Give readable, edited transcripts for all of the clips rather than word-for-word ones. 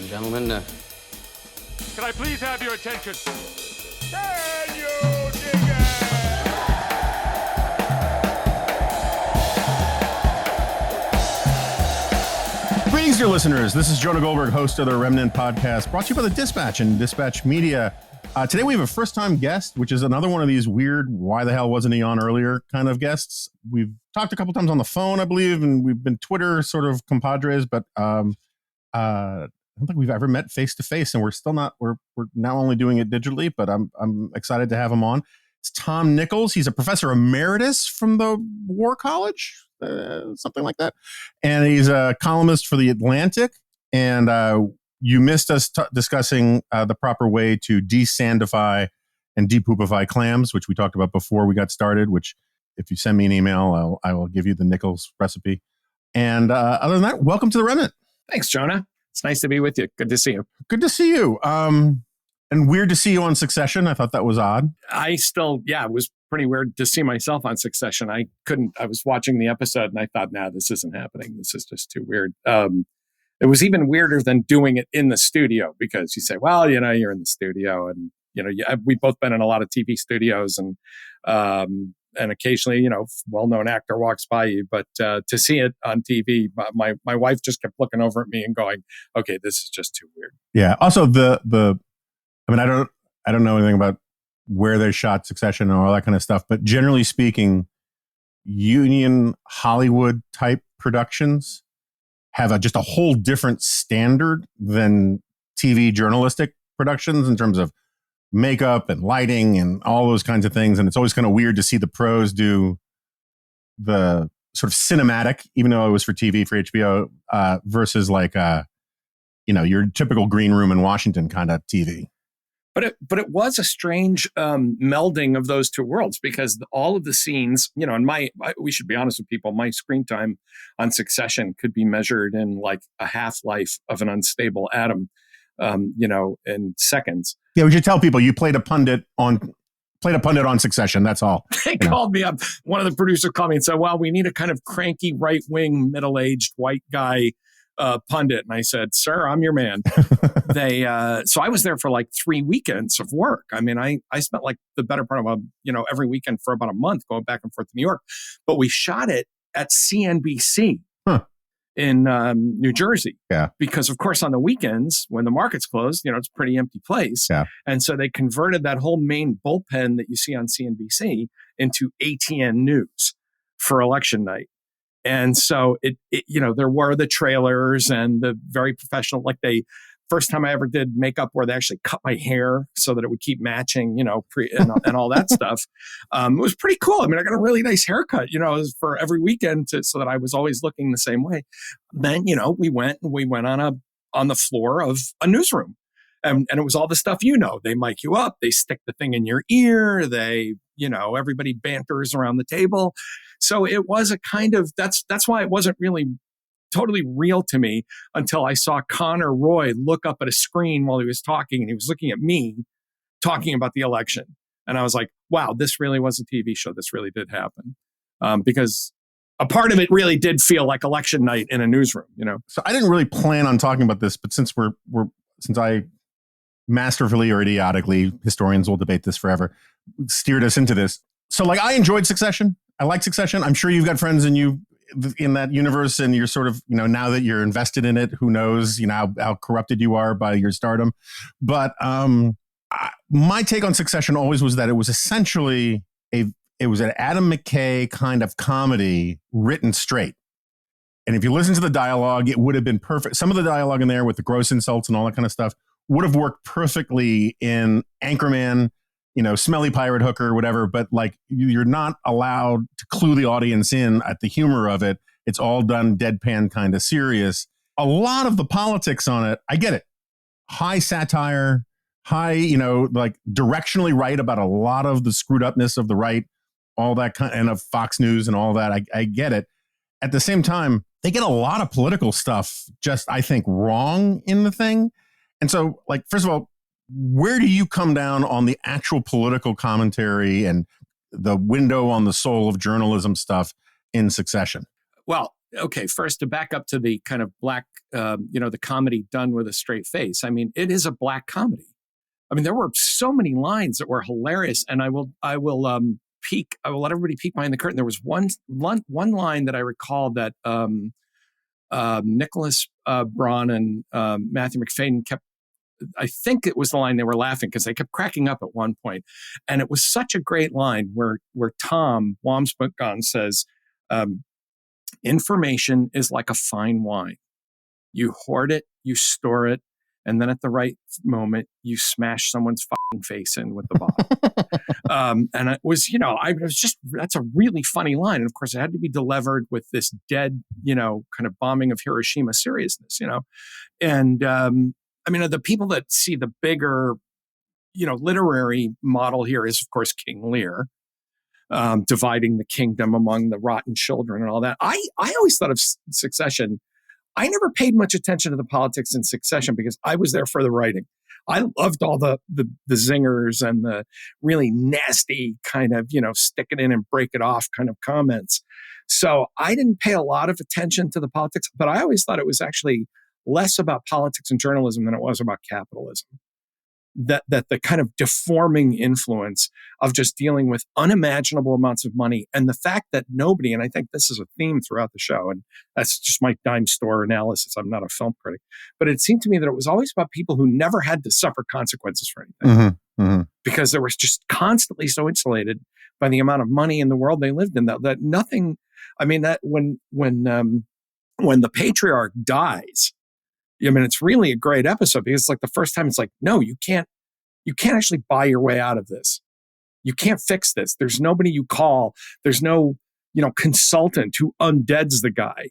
Gentlemen, can I please have your attention? Can you dig it? Greetings, dear listeners. This is Jonah Goldberg, host of the Remnant podcast, brought to you by the Dispatch and Dispatch Media. Today we have a first-time guest, which is another one of these weird, why the hell wasn't he on earlier kind of guests. We've talked a couple times on the phone, I believe, and we've been Twitter sort of compadres, but I don't think we've ever met face-to-face, and we're still not, we're now only doing it digitally, but I'm excited to have him on. It's Tom Nichols. He's a professor emeritus from the War College, something like that. And he's a columnist for The Atlantic, and you missed us discussing the proper way to desandify and depoopify clams, which we talked about before we got started, which if you send me an email, I will give you the Nichols recipe. And other than that, welcome to the Remnant. Thanks, Jonah. It's nice to be with you. Good to see you. Good to see you. And weird to see you on Succession. I thought that was odd. It was pretty weird to see myself on Succession. I was watching the episode and I thought, this isn't happening. This is just too weird. It was even weirder than doing it in the studio because you say, well, you're in the studio and, we've both been in a lot of TV studios and occasionally, well-known actor walks by you, but to see it on TV, my wife just kept looking over at me and going, okay, this is just too weird. Yeah. Also I don't know anything about where they shot Succession and all that kind of stuff, but generally speaking, union Hollywood type productions have just a whole different standard than TV journalistic productions in terms of makeup and lighting and all those kinds of things. And it's always kind of weird to see the pros do the sort of cinematic, even though it was for TV, for HBO, versus like, your typical green room in Washington kind of TV. But it was a strange melding of those two worlds because all of the scenes, and we should be honest with people, my screen time on Succession could be measured in like a half-life of an unstable atom, in seconds. Yeah, we should tell people you played a pundit on Succession. That's all. They called me up. One of the producers called me and said, well, we need a kind of cranky right-wing middle-aged white guy pundit. And I said, sir, I'm your man. So I was there for like 3 weekends of work. I mean, I spent like the better part of every weekend for about a month going back and forth to New York, but we shot it at CNBC in New Jersey. Yeah. Because of course on the weekends when the market's closed, it's a pretty empty place. Yeah. And so they converted that whole main bullpen that you see on CNBC into ATN News for election night. And so it there were the trailers and the very professional, first time I ever did makeup where they actually cut my hair so that it would keep matching, and all that stuff. It was pretty cool. I mean, I got a really nice haircut, for every weekend so that I was always looking the same way. Then, we went on the floor of a newsroom. And it was all the stuff, they mic you up, they stick the thing in your ear, they, everybody banters around the table. So it was a kind of, that's why it wasn't really totally real to me until I saw Connor Roy look up at a screen while he was talking and he was looking at me talking about the election. And I was like, wow, this really was a TV show. This really did happen. Because a part of it really did feel like election night in a newsroom, So I didn't really plan on talking about this, but since I masterfully or idiotically, historians will debate this forever, steered us into this. So I enjoyed Succession. I like Succession. I'm sure you've got friends in that universe and you're sort of, now that you're invested in it, who knows, how corrupted you are by your stardom. But my take on Succession always was that it was essentially it was an Adam McKay kind of comedy written straight. And if you listen to the dialogue, it would have been perfect. Some of the dialogue in there with the gross insults and all that kind of stuff would have worked perfectly in Anchorman, smelly pirate hooker, whatever. But you're not allowed to clue the audience in at the humor of it. It's all done deadpan kind of serious. A lot of the politics on it, I get it. High satire, high, directionally right about a lot of the screwed upness of the right, all that kind and of Fox News and all that. I get it. At the same time, they get a lot of political stuff just, I think, wrong in the thing. And so, first of all, where do you come down on the actual political commentary and the window on the soul of journalism stuff in Succession? Well, okay, first to back up to the kind of black the comedy done with a straight face. I mean, it is a black comedy. I mean, there were so many lines that were hilarious, and I will let everybody peek behind the curtain. There was one line that I recall that Nicholas Braun and Matthew McFadden kept. I think it was the line they were laughing because they kept cracking up at one point, and it was such a great line where Tom Wamsbotgon says, "Information is like a fine wine. You hoard it, you store it, and then at the right moment, you smash someone's fucking face in with the bottle." And it was, that's a really funny line. And of course, it had to be delivered with this dead, kind of bombing of Hiroshima seriousness, And I mean, the people that see the bigger, literary model here is, of course, King Lear. Dividing the kingdom among the rotten children and all that. I always thought of Succession. I never paid much attention to the politics in Succession because I was there for the writing. I loved all the zingers and the really nasty kind of, stick it in and break it off kind of comments. So I didn't pay a lot of attention to the politics, but I always thought it was actually less about politics and journalism than it was about capitalism. That the kind of deforming influence of just dealing with unimaginable amounts of money, and the fact that nobody, and I think this is a theme throughout the show, and that's just my dime store analysis. I'm not a film critic, but it seemed to me that it was always about people who never had to suffer consequences for anything because they were just constantly so insulated by the amount of money in the world they lived in that nothing. I mean, that when the patriarch dies. I mean, it's really a great episode because it's like the first time it's like, no, you can't actually buy your way out of this. You can't fix this. There's nobody you call. There's no, consultant who undeads the guy,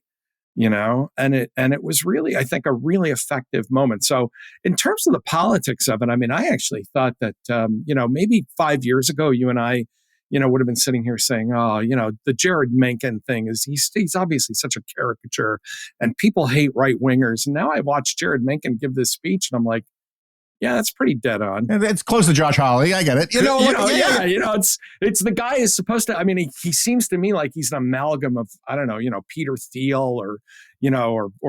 and it was really, I think, a really effective moment. So in terms of the politics of it, I mean, I actually thought that, maybe 5 years ago, you and I, would have been sitting here saying, oh, the Jared Mencken thing is he's obviously such a caricature and people hate right wingers. And now I watched Jared Mencken give this speech and I'm like, yeah, that's pretty dead on. It's close to Josh Hawley. I get it. It's the guy is supposed to, I mean, he seems to me like he's an amalgam of, I don't know, Peter Thiel or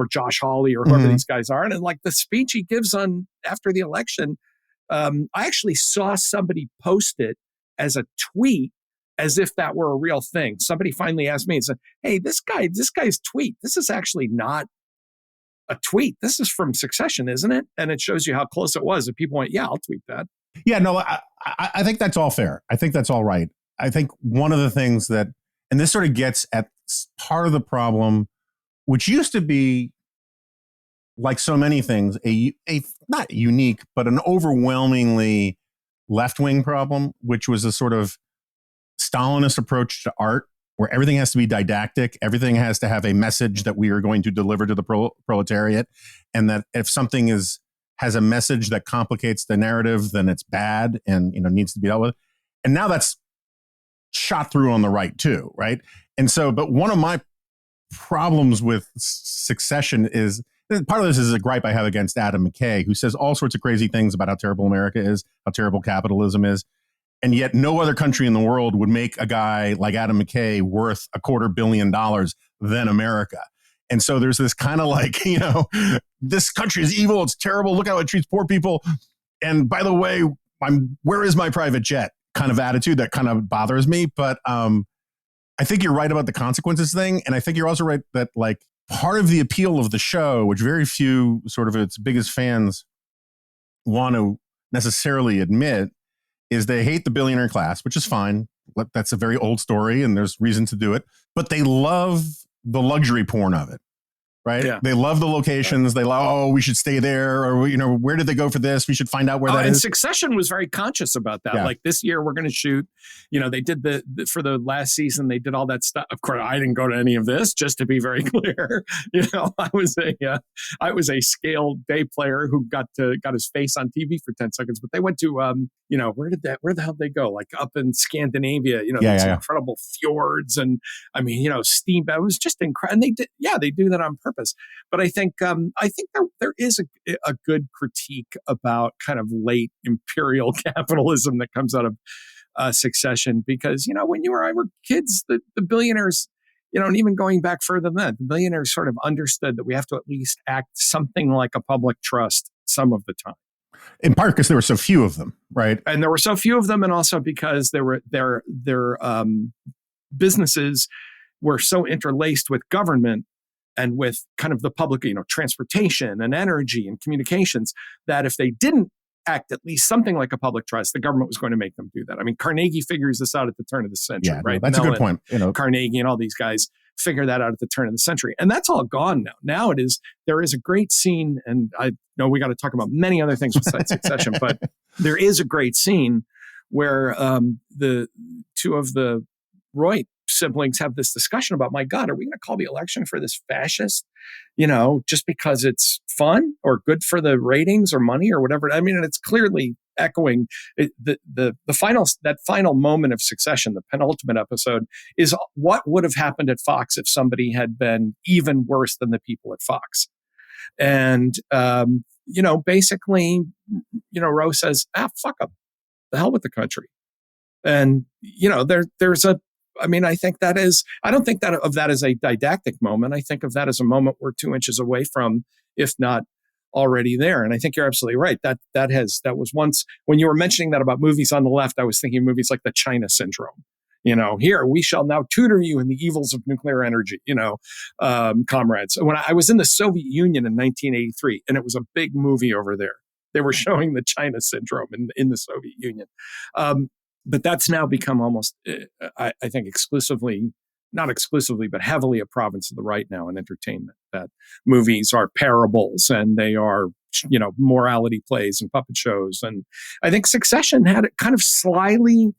Josh Hawley or whoever these guys are. And like the speech he gives on after the election, I actually saw somebody post it as a tweet, as if that were a real thing. Somebody finally asked me and said, hey, this guy's tweet, this is actually not a tweet. This is from Succession, isn't it? And it shows you how close it was. And people went, yeah, I'll tweet that. Yeah, no, I think that's all fair. I think that's all right. I think one of the things that, and this sort of gets at part of the problem, which used to be, like so many things, a not unique, but an overwhelmingly left-wing problem, which was a sort of Stalinist approach to art, where everything has to be didactic, everything has to have a message that we are going to deliver to the proletariat, and that if something has a message that complicates the narrative, then it's bad and needs to be dealt with. And now that's shot through on the right too, right? And so, but one of my problems with Succession is, part of this is a gripe I have against Adam McKay, who says all sorts of crazy things about how terrible America is, how terrible capitalism is. And yet no other country in the world would make a guy like Adam McKay worth $250 million than America. And so there's this kind of like, this country is evil. It's terrible. Look how it treats poor people. And by the way, where is my private jet kind of attitude that kind of bothers me. But I think you're right about the consequences thing. And I think you're also right that like part of the appeal of the show, which very few sort of its biggest fans want to necessarily admit, is they hate the billionaire class, which is fine. That's a very old story and there's reason to do it. But they love the luxury porn of it, right? Yeah. They love the locations. They love, we should stay there. Or, where did they go for this? We should find out where that is. And Succession was very conscious about that. Yeah. Like this year, we're going to shoot, they did for the last season, they did all that stuff. Of course, I didn't go to any of this, just to be very clear. I was a scaled day player who got his face on TV for 10 seconds, but they went to, where the hell did they go? Like up in Scandinavia, these incredible fjords and steam. It was just incredible. And they do that on purpose. But I think there is a good critique about kind of late imperial capitalism that comes out of Succession, because when you or I were kids, the billionaires, and even going back further than that, the billionaires sort of understood that we have to at least act something like a public trust some of the time. In part because there were so few of them, right? And there were so few of them, and also because their businesses were so interlaced with government and with kind of the public, transportation and energy and communications, that if they didn't act at least something like a public trust, the government was going to make them do that. I mean, Carnegie figures this out at the turn of the century, Yeah, right? no, that's a good point. Carnegie and all these guys figure that out at the turn of the century. And that's all gone now. Now there is a great scene, and I know we got to talk about many other things besides Succession, but there is a great scene where the two of the Roy siblings have this discussion about, my God, are we going to call the election for this fascist, just because it's fun or good for the ratings or money or whatever? I mean, and it's clearly echoing the final moment of Succession, the penultimate episode, is what would have happened at Fox if somebody had been even worse than the people at Fox. And, basically, Roe says, fuck them, the hell with the country. And, I think that is, I don't think that of that as a didactic moment. I think of that as a moment we're 2 inches away from, if not already there. And I think you're absolutely right. That was once, when you were mentioning that about movies on the left, I was thinking of movies like the China Syndrome. Here, we shall now tutor you in the evils of nuclear energy, comrades. When I was in the Soviet Union in 1983, and it was a big movie over there, they were showing the China Syndrome in the Soviet Union. But that's now become almost, I think, not exclusively, but heavily a province of the right now in entertainment. That movies are parables and they are, morality plays and puppet shows. And I think Succession had it kind of slyly,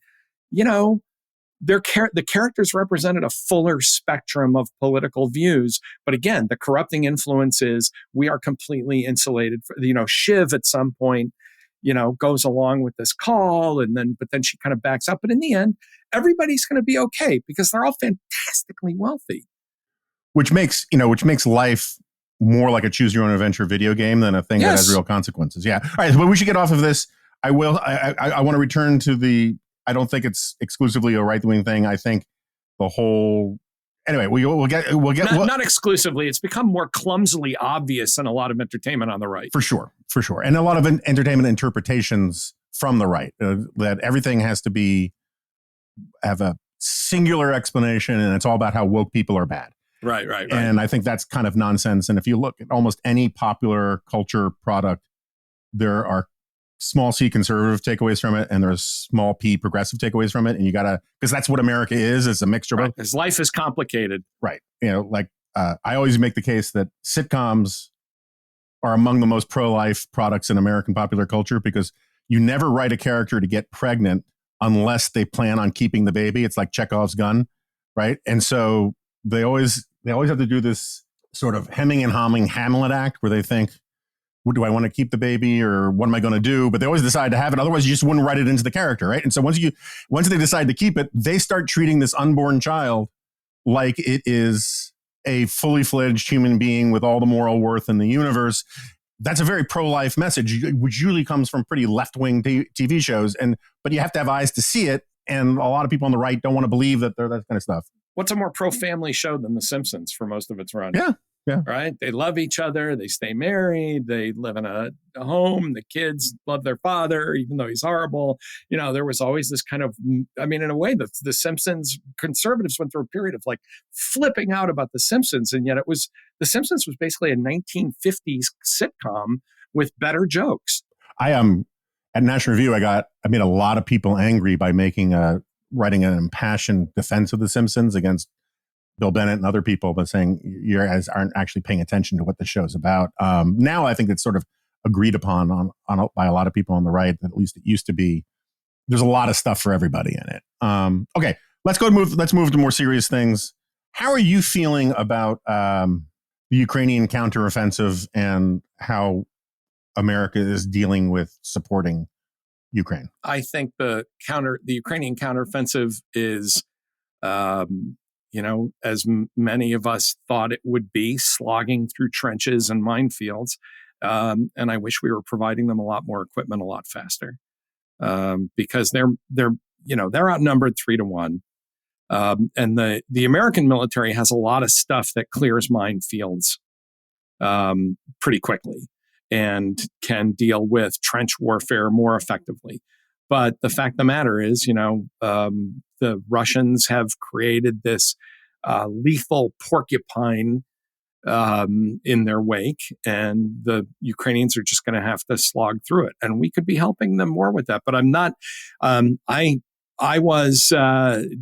the characters represented a fuller spectrum of political views. But again, the corrupting influence is we are completely insulated. Shiv at some point, goes along with this call, but then she kind of backs up. But in the end, everybody's going to be okay because they're all fantastically wealthy. Which makes life more like a choose your own adventure video game than a thing that has real consequences. Yeah. All right. But we should get off of this. I want to return to I don't think it's exclusively a right-wing thing. I think the whole, anyway, we'll get not exclusively. It's become more clumsily obvious in a lot of entertainment on the right. For sure. And a lot of entertainment interpretations from the right, that everything has to have a singular explanation, and it's all about how woke people are bad. Right. And I think that's kind of nonsense. And if you look at almost any popular culture product, there are small c conservative takeaways from it, and there's small p progressive takeaways from it. And you gotta, because that's what America is. It's a mixture of both. Because life is complicated. Right. I always make the case that sitcoms are among the most pro-life products in American popular culture, because you never write a character to get pregnant unless they plan on keeping the baby. It's like Chekhov's gun, right? And so they always have to do this sort of hemming and hawing Hamlet act where they think, do I want to keep the baby, or what am I going to do? But they always decide to have it. Otherwise, you just wouldn't write it into the character, right? And so once they decide to keep it, they start treating this unborn child like it is a fully fledged human being with all the moral worth in the universe. That's a very pro-life message, which usually comes from pretty left-wing TV shows. But you have to have eyes to see it. And a lot of people on the right don't want to believe that they're that kind of stuff. What's a more pro-family show than The Simpsons for most of its run? Yeah. Right? They love each other. They stay married. They live in a home. The kids love their father, even though he's horrible. There was always this kind of, in a way, the Simpsons conservatives went through a period of flipping out about The Simpsons. And yet The Simpsons was basically a 1950s sitcom with better jokes. At National Review, I made a lot of people angry by writing an impassioned defense of The Simpsons against Bill Bennett and other people, but saying you guys aren't actually paying attention to what the show's about. Now I think it's sort of agreed upon by a lot of people on the right, that at least it used to be. There's a lot of stuff for everybody in it. Okay, let's move to more serious things. How are you feeling about the Ukrainian counteroffensive and how America is dealing with supporting Ukraine? I think the Ukrainian counteroffensive is, as many of us thought it would be, slogging through trenches and minefields. And I wish we were providing them a lot more equipment a lot faster, because they're outnumbered 3-1. And the American military has a lot of stuff that clears minefields pretty quickly and can deal with trench warfare more effectively. But the fact of the matter is, the Russians have created this lethal porcupine in their wake, and the Ukrainians are just going to have to slog through it. And we could be helping them more with that. But I'm not. I was,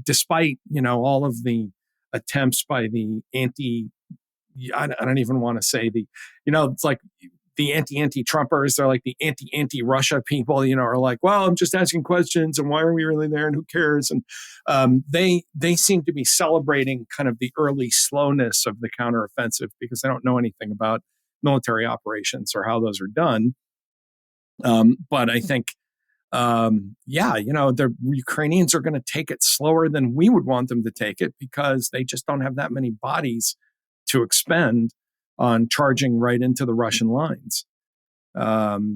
despite all of the attempts by the I don't even want to say it's like the anti-Trumpers. They're like the anti-Russia people, are like, well, I'm just asking questions and why are we really there and who cares? And they seem to be celebrating kind of the early slowness of the counteroffensive because they don't know anything about military operations or how those are done. But I think, the Ukrainians are going to take it slower than we would want them to take it because they just don't have that many bodies to expend on charging right into the Russian lines.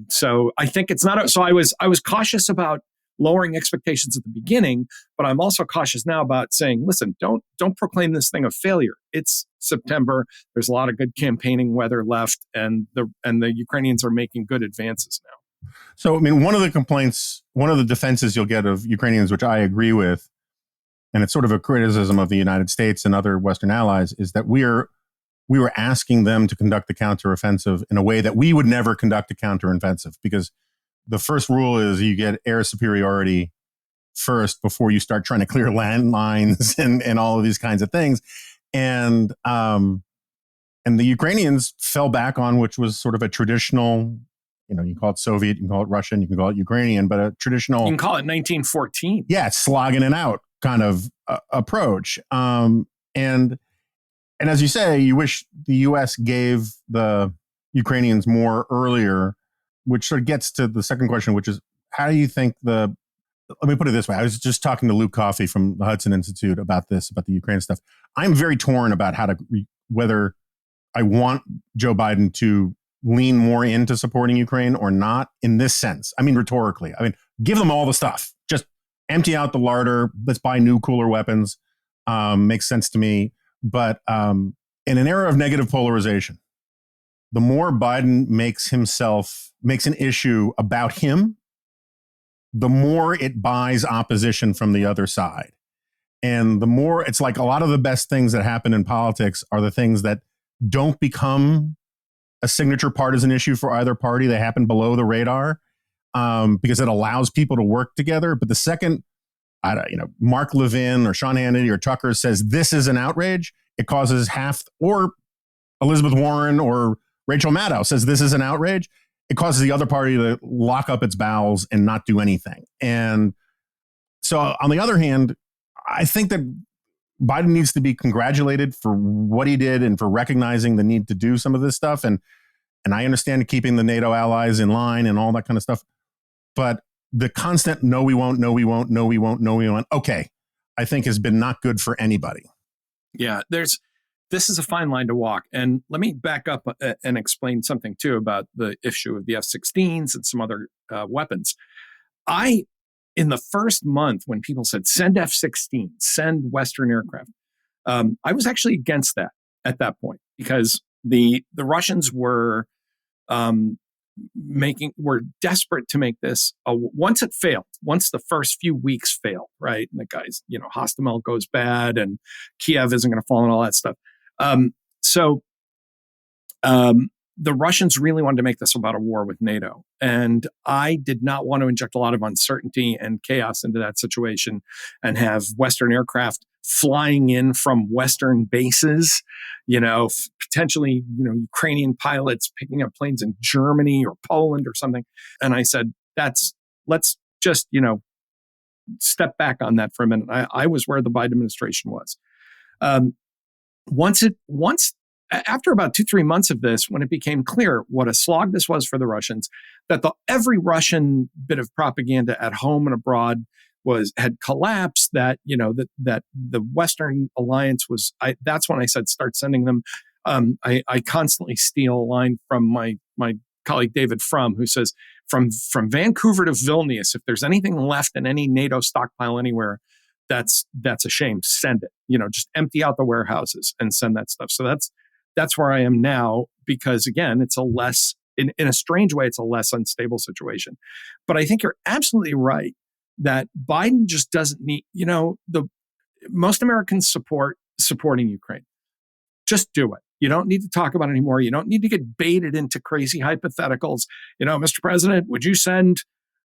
So I think it's not. So I was cautious about lowering expectations at the beginning, but I'm also cautious now about saying, listen, don't proclaim this thing a failure. It's September. There's a lot of good campaigning weather left, and the Ukrainians are making good advances now. So, I mean, one of the defenses you'll get of Ukrainians, which I agree with, and it's sort of a criticism of the United States and other Western allies, is that we were asking them to conduct the counteroffensive in a way that we would never conduct a counteroffensive, because the first rule is you get air superiority first before you start trying to clear landmines and all of these kinds of things. And the Ukrainians fell back on, which was sort of a traditional, you call it Soviet, you can call it Russian, you can call it Ukrainian, but a traditional... You can call it 1914. Yeah, slogging it out kind of approach. And as you say, you wish the U.S. gave the Ukrainians more earlier, which sort of gets to the second question, which is, how do you think let me put it this way. I was just talking to Luke Coffey from the Hudson Institute about the Ukraine stuff. I'm very torn about whether I want Joe Biden to lean more into supporting Ukraine or not in this sense. I mean, rhetorically. I mean, give them all the stuff. Just empty out the larder. Let's buy new, cooler weapons. Makes sense to me. But in an era of negative polarization, the more Biden makes an issue about him, the more it buys opposition from the other side. And the more, it's like a lot of the best things that happen in politics are the things that don't become a signature partisan issue for either party. They happen below the radar because it allows people to work together. But the second, Mark Levin or Sean Hannity or Tucker says this is an outrage, it causes or Elizabeth Warren or Rachel Maddow says this is an outrage, it causes the other party to lock up its bowels and not do anything. And so on the other hand, I think that Biden needs to be congratulated for what he did and for recognizing the need to do some of this stuff. And I understand keeping the NATO allies in line and all that kind of stuff. But the constant, no, we won't, no, we won't, no, we won't, no, we won't. Okay. I think has been not good for anybody. Yeah, this is a fine line to walk. And let me back up and explain something too about the issue of the F-16s and some other weapons. In the first month when people said, send F-16, send Western aircraft, I was actually against that at that point because the Russians were desperate to make this. Once it failed, once the first few weeks failed, right? And the guys, Hostomel goes bad and Kiev isn't going to fall and all that stuff. The Russians really wanted to make this about a war with NATO. And I did not want to inject a lot of uncertainty and chaos into that situation and have Western aircraft flying in from Western bases, potentially, Ukrainian pilots picking up planes in Germany or Poland or something. And I said, let's just, step back on that for a minute. I was where the Biden administration was. After about 2-3 months of this, when it became clear what a slog this was for the Russians, that every Russian bit of propaganda at home and abroad had collapsed, that the Western alliance was. That's when I said start sending them. I constantly steal a line from my colleague David Frum, who says from Vancouver to Vilnius, if there's anything left in any NATO stockpile anywhere, that's a shame. Send it. Just empty out the warehouses and send that stuff. So that's where I am now, because again, it's a less, in a strange way, it's a less unstable situation. But I think you're absolutely right that Biden just doesn't need, most Americans supporting Ukraine. Just do it. You don't need to talk about it anymore. You don't need to get baited into crazy hypotheticals. Mr. President, would you send,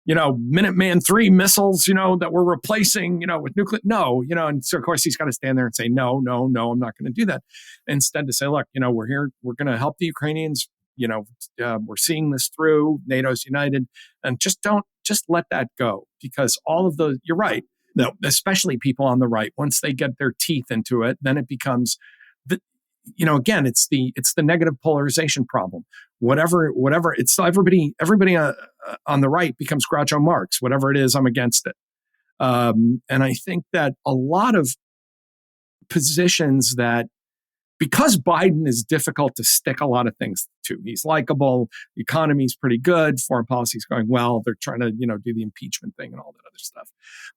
Minuteman III missiles, that we're replacing, with nuclear? No, and so of course he's got to stand there and say, no, I'm not going to do that. Instead to say, look, we're here, we're going to help the Ukrainians. We're seeing this through. NATO's united, and just let that go, because all of those, you're right. No, especially people on the right, once they get their teeth into it, then it becomes again, it's the negative polarization problem. Whatever, it's everybody on the right becomes Groucho Marx. Whatever it is, I'm against it. And I think that a lot of positions that, because Biden is difficult to stick a lot of things to, he's likable, the economy's pretty good, foreign policy's going well, they're trying to, do the impeachment thing and all that other stuff.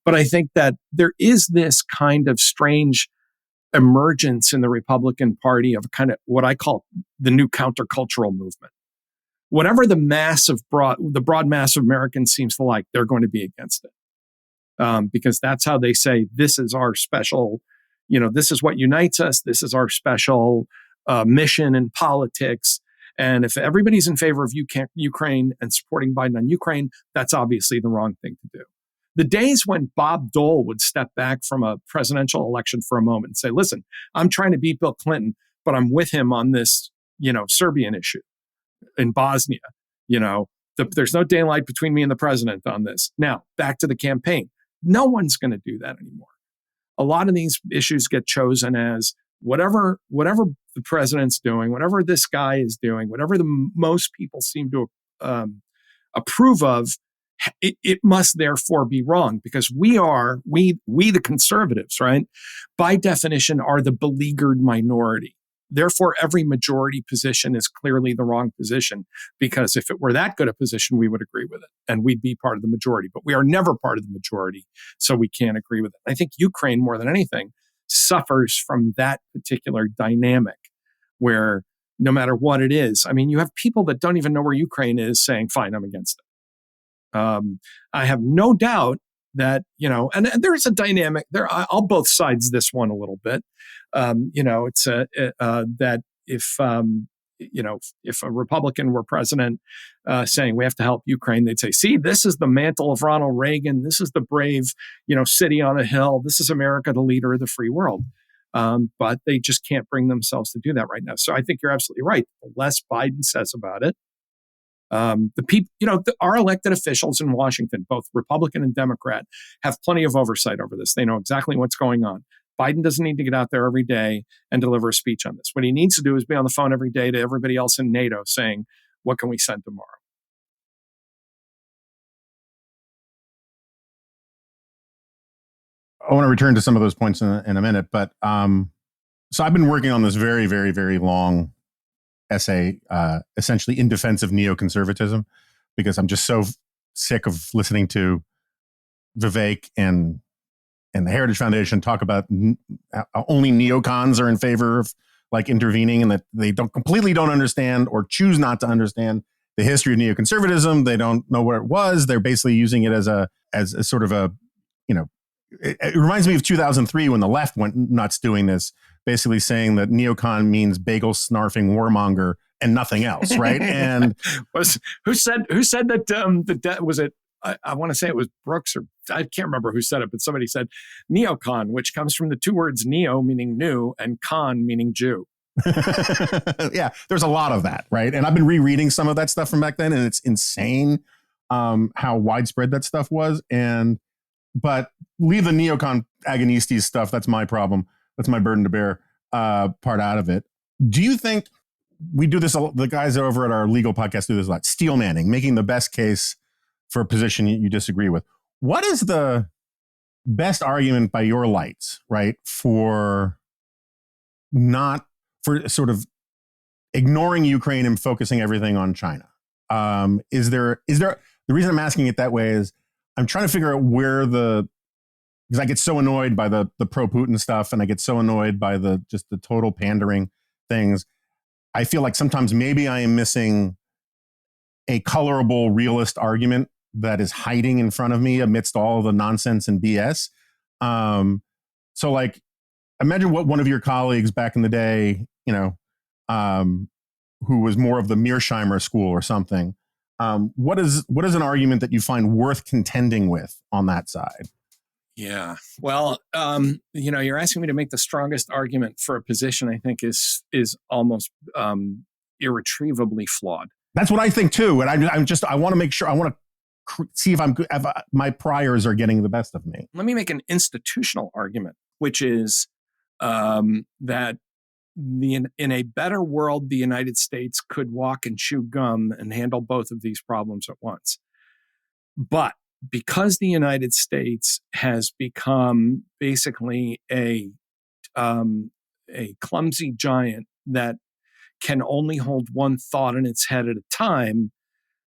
But I think that there is this kind of strange emergence in the Republican Party of kind of what I call the new countercultural movement. Whatever the broad mass of Americans seems to like, they're going to be against it. Because that's how they say, this is our special, this is what unites us. This is our special mission in politics. And if everybody's in favor of Ukraine and supporting Biden on Ukraine, that's obviously the wrong thing to do. The days when Bob Dole would step back from a presidential election for a moment and say, listen, I'm trying to beat Bill Clinton, but I'm with him on this, Serbian issue in Bosnia. There's no daylight between me and the president on this. Now, back to the campaign. No one's going to do that anymore. A lot of these issues get chosen as whatever the president's doing, whatever this guy is doing, whatever most people seem to approve of, it must therefore be wrong, because we the conservatives, right, by definition are the beleaguered minority. Therefore, every majority position is clearly the wrong position, because if it were that good a position, we would agree with it and we'd be part of the majority. But we are never part of the majority, so we can't agree with it. I think Ukraine, more than anything, suffers from that particular dynamic where no matter what it is, I mean, you have people that don't even know where Ukraine is saying, fine, I'm against it. I have no doubt that, and there's a dynamic there. I'll both sides this one a little bit. It's that if a Republican were president saying we have to help Ukraine, they'd say, see, this is the mantle of Ronald Reagan. This is the brave, city on a hill. This is America, the leader of the free world. But they just can't bring themselves to do that right now. So I think you're absolutely right. The less Biden says about it, the people, our elected officials in Washington, both Republican and Democrat, have plenty of oversight over this. They know exactly what's going on. Biden doesn't need to get out there every day and deliver a speech on this. What he needs to do is be on the phone every day to everybody else in NATO saying, what can we send tomorrow? I want to return to some of those points in a minute, but so I've been working on this very, very, very long essay, essentially in defense of neoconservatism, because I'm just so sick of listening to Vivek and the Heritage Foundation talk about only neocons are in favor of like intervening, and that they completely don't understand or choose not to understand the history of neoconservatism. They don't know what it was. They're basically using it as a sort of a, it reminds me of 2003 when the left went nuts doing this, basically saying that neocon means bagel snarfing warmonger and nothing else, right? And who said that? Was it? I want to say it was Brooks, or I can't remember who said it, but somebody said neocon, which comes from the two words neo meaning new and con meaning Jew. Yeah, there's a lot of that, right? And I've been rereading some of that stuff from back then, and it's insane how widespread that stuff was. But leave the neocon agonistes stuff. That's my problem. That's my burden to bear part out of it. Do you think we do this? The guys over at our legal podcast do this a lot. Steel manning, making the best case for a position you disagree with. What is the best argument by your lights, right, for sort of ignoring Ukraine and focusing everything on China? Is there the reason I'm asking it that way is I'm trying to figure out where the because I get so annoyed by the pro-Putin stuff, and I get so annoyed by the total pandering things. I feel like sometimes maybe I am missing a colorable, realist argument that is hiding in front of me amidst all the nonsense and BS. So like, imagine what one of your colleagues back in the day, who was more of the Mearsheimer school or something. What is an argument that you find worth contending with on that side? Yeah. Well, you're asking me to make the strongest argument for a position I think is almost irretrievably flawed. That's what I think too. And I want to make sure, I want to see if my priors are getting the best of me. Let me make an institutional argument, which is that in a better world, the United States could walk and chew gum and handle both of these problems at once. But because the United States has become basically a clumsy giant that can only hold one thought in its head at a time,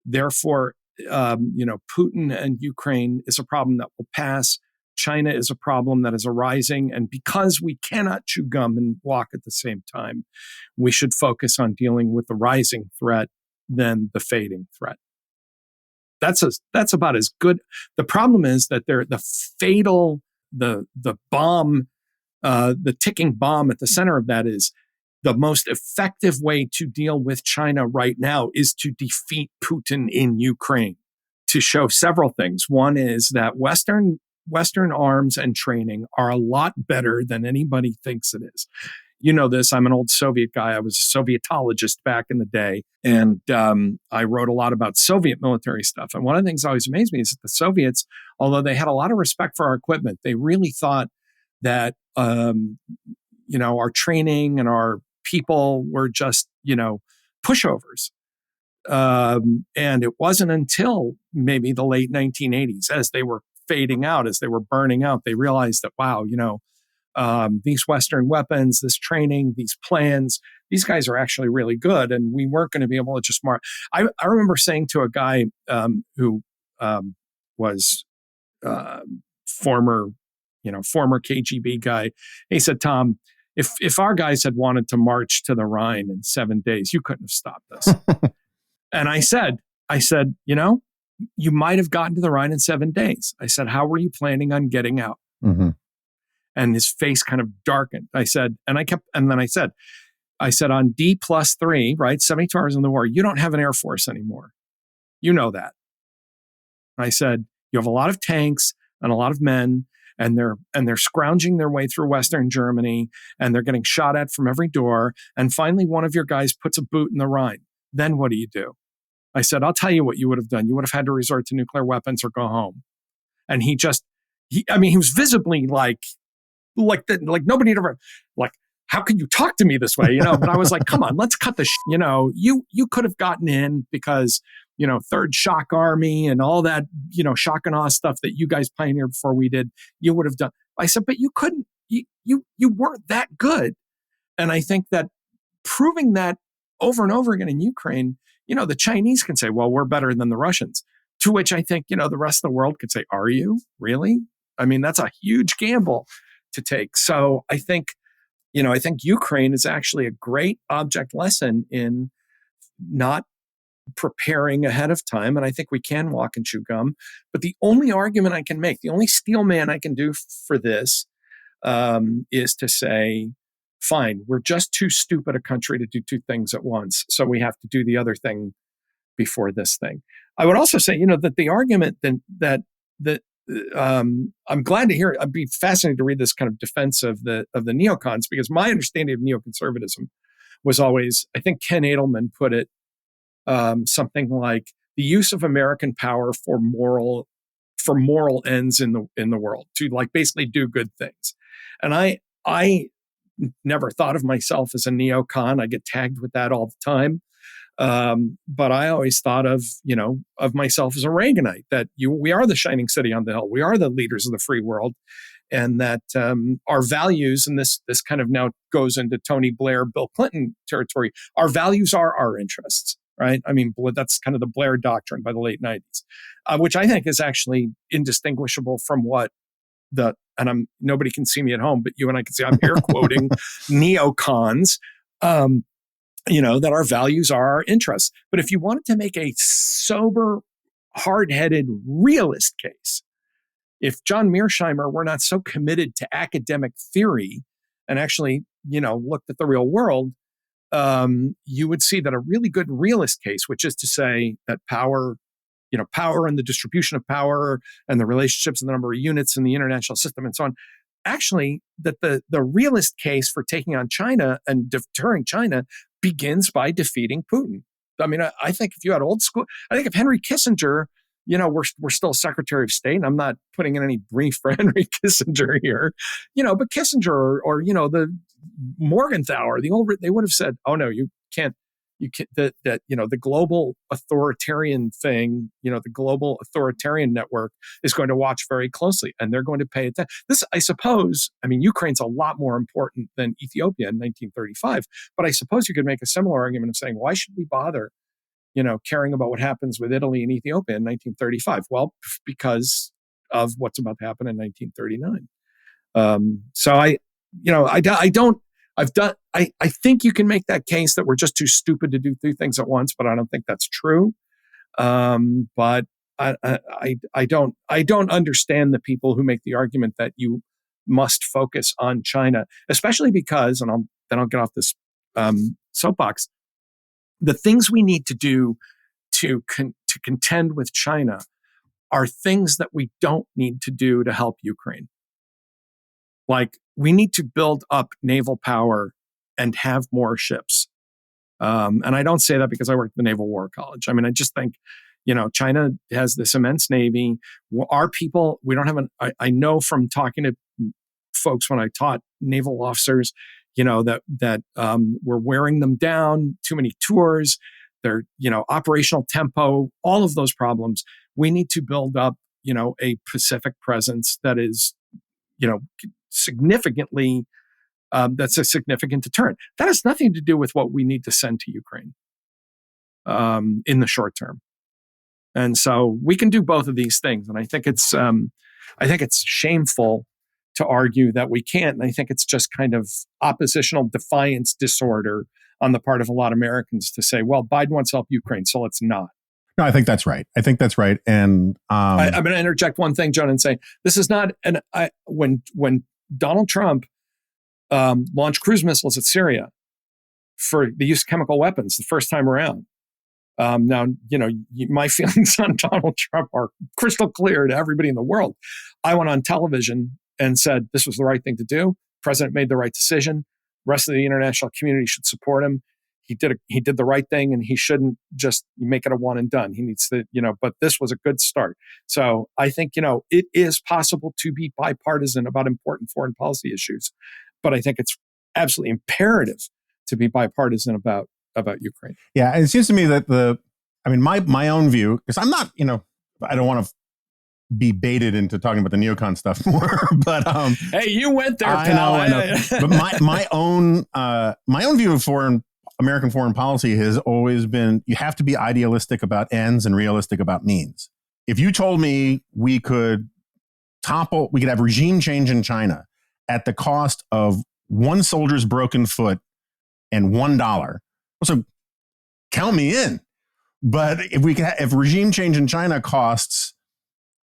therefore, Putin and Ukraine is a problem that will pass. China is a problem that is arising. And because we cannot chew gum and walk at the same time, we should focus on dealing with the rising threat than the fading threat. That's about as good. The problem is that the fatal, the bomb, the ticking bomb at the center of that is the most effective way to deal with China right now is to defeat Putin in Ukraine, to show several things. One is that Western arms and training are a lot better than anybody thinks it is. You know this, I'm an old Soviet guy. I was a Sovietologist back in the day. And I wrote a lot about Soviet military stuff. And one of the things that always amazed me is that the Soviets, although they had a lot of respect for our equipment, they really thought that, our training and our people were just, pushovers. And it wasn't until maybe the late 1980s, as they were fading out, as they were burning out, they realized that, wow, these Western weapons, this training, these plans, these guys are actually really good. And we weren't going to be able to just I remember saying to a guy who was former KGB guy, he said, Tom, if our guys had wanted to march to the Rhine in 7 days, you couldn't have stopped us. And I said, you might have gotten to the Rhine in 7 days. I said, how were you planning on getting out? Mm-hmm. And his face kind of darkened. I said, and then I said, on D+3, right? 72 hours in the war, you don't have an air force anymore. You know that. I said, you have a lot of tanks and a lot of men, and they're scrounging their way through Western Germany, and they're getting shot at from every door. And finally, one of your guys puts a boot in the Rhine. Then what do? I said, I'll tell you what you would have done. You would have had to resort to nuclear weapons or go home. And he was visibly like nobody had ever, how can you talk to me this way? But I was like, come on, let's cut the you could have gotten in because, Third Shock Army and all that, shock and awe stuff that you guys pioneered before we did, you would have done. I said, but you couldn't, you weren't that good. And I think that proving that over and over again in Ukraine, the Chinese can say, well, we're better than the Russians, to which I think, the rest of the world could say, are you really? I mean, that's a huge gamble to take. So I think Ukraine is actually a great object lesson in not preparing ahead of time. And I think we can walk and chew gum. But the only argument I can make, the only steel man I can do for this is to say, fine, we're just too stupid a country to do two things at once. So we have to do the other thing before this thing. I would also say, that the argument that I'm glad to hear it. I'd be fascinated to read this kind of defense of the neocons, because my understanding of neoconservatism was always, I think Ken Edelman put it something like the use of American power for moral ends in the world, to basically do good things. And I never thought of myself as a neocon. I get tagged with that all the time. But I always thought of myself as a Reaganite, that we are the shining city on the hill. We are the leaders of the free world. And that our values, and this kind of now goes into Tony Blair, Bill Clinton territory, our values are our interests, right? I mean, that's kind of the Blair doctrine by the late 90s, which I think is actually indistinguishable from what nobody can see me at home, but you and I can see I'm air quoting neocons, that our values are our interests. But if you wanted to make a sober, hard-headed realist case, if John Mearsheimer were not so committed to academic theory and actually, looked at the real world, you would see that a really good realist case, which is to say that power and the distribution of power and the relationships and the number of units in the international system and so on, actually, that the realist case for taking on China and deterring China begins by defeating Putin. I mean, I think if you had old school, I think if Henry Kissinger, we're still Secretary of State, and I'm not putting in any brief for Henry Kissinger here, but Kissinger or the Morgenthau, they would have said, oh no, you can't, the global authoritarian thing, the global authoritarian network is going to watch very closely, and they're going to pay attention. This, I suppose, Ukraine's a lot more important than Ethiopia in 1935, but I suppose you could make a similar argument of saying, why should we bother, caring about what happens with Italy and Ethiopia in 1935? Well, because of what's about to happen in 1939. I think you can make that case that we're just too stupid to do two things at once, but I don't think that's true. But I don't understand the people who make the argument that you must focus on China, especially because, and I'll get off this soapbox. The things we need to do to contend with China are things that we don't need to do to help Ukraine. Like, we need to build up naval power and have more ships. And I don't say that because I worked at the Naval War College. I just think, China has this immense navy. Our people, we don't have I know from talking to folks when I taught naval officers, that we're wearing them down, too many tours, their, operational tempo, all of those problems. We need to build up, a Pacific presence that is, significantly, that's a significant deterrent. That has nothing to do with what we need to send to Ukraine in the short term. And so we can do both of these things. And I think it's shameful to argue that we can't. And I think it's just kind of oppositional defiance disorder on the part of a lot of Americans to say, well, Biden wants to help Ukraine, so let's not. No, I think that's right. And I'm going to interject one thing, Jonah, and say this is not when Donald Trump launched cruise missiles at Syria for the use of chemical weapons the first time around. Now, my feelings on Donald Trump are crystal clear to everybody in the world. I went on television and said this was the right thing to do. The president made the right decision. The rest of the international community should support him. He did the right thing, and he shouldn't just make it a one and done. He needs to, but this was a good start. So I think, it is possible to be bipartisan about important foreign policy issues, but I think it's absolutely imperative to be bipartisan about Ukraine. Yeah. And it seems to me that my own view, because I'm not, I don't want to be baited into talking about the neocon stuff more, but hey, you went there, pal. I know. But my own view of American foreign policy has always been, you have to be idealistic about ends and realistic about means. If you told me we could have regime change in China at the cost of one soldier's broken foot and $1, so count me in. But if regime change in China costs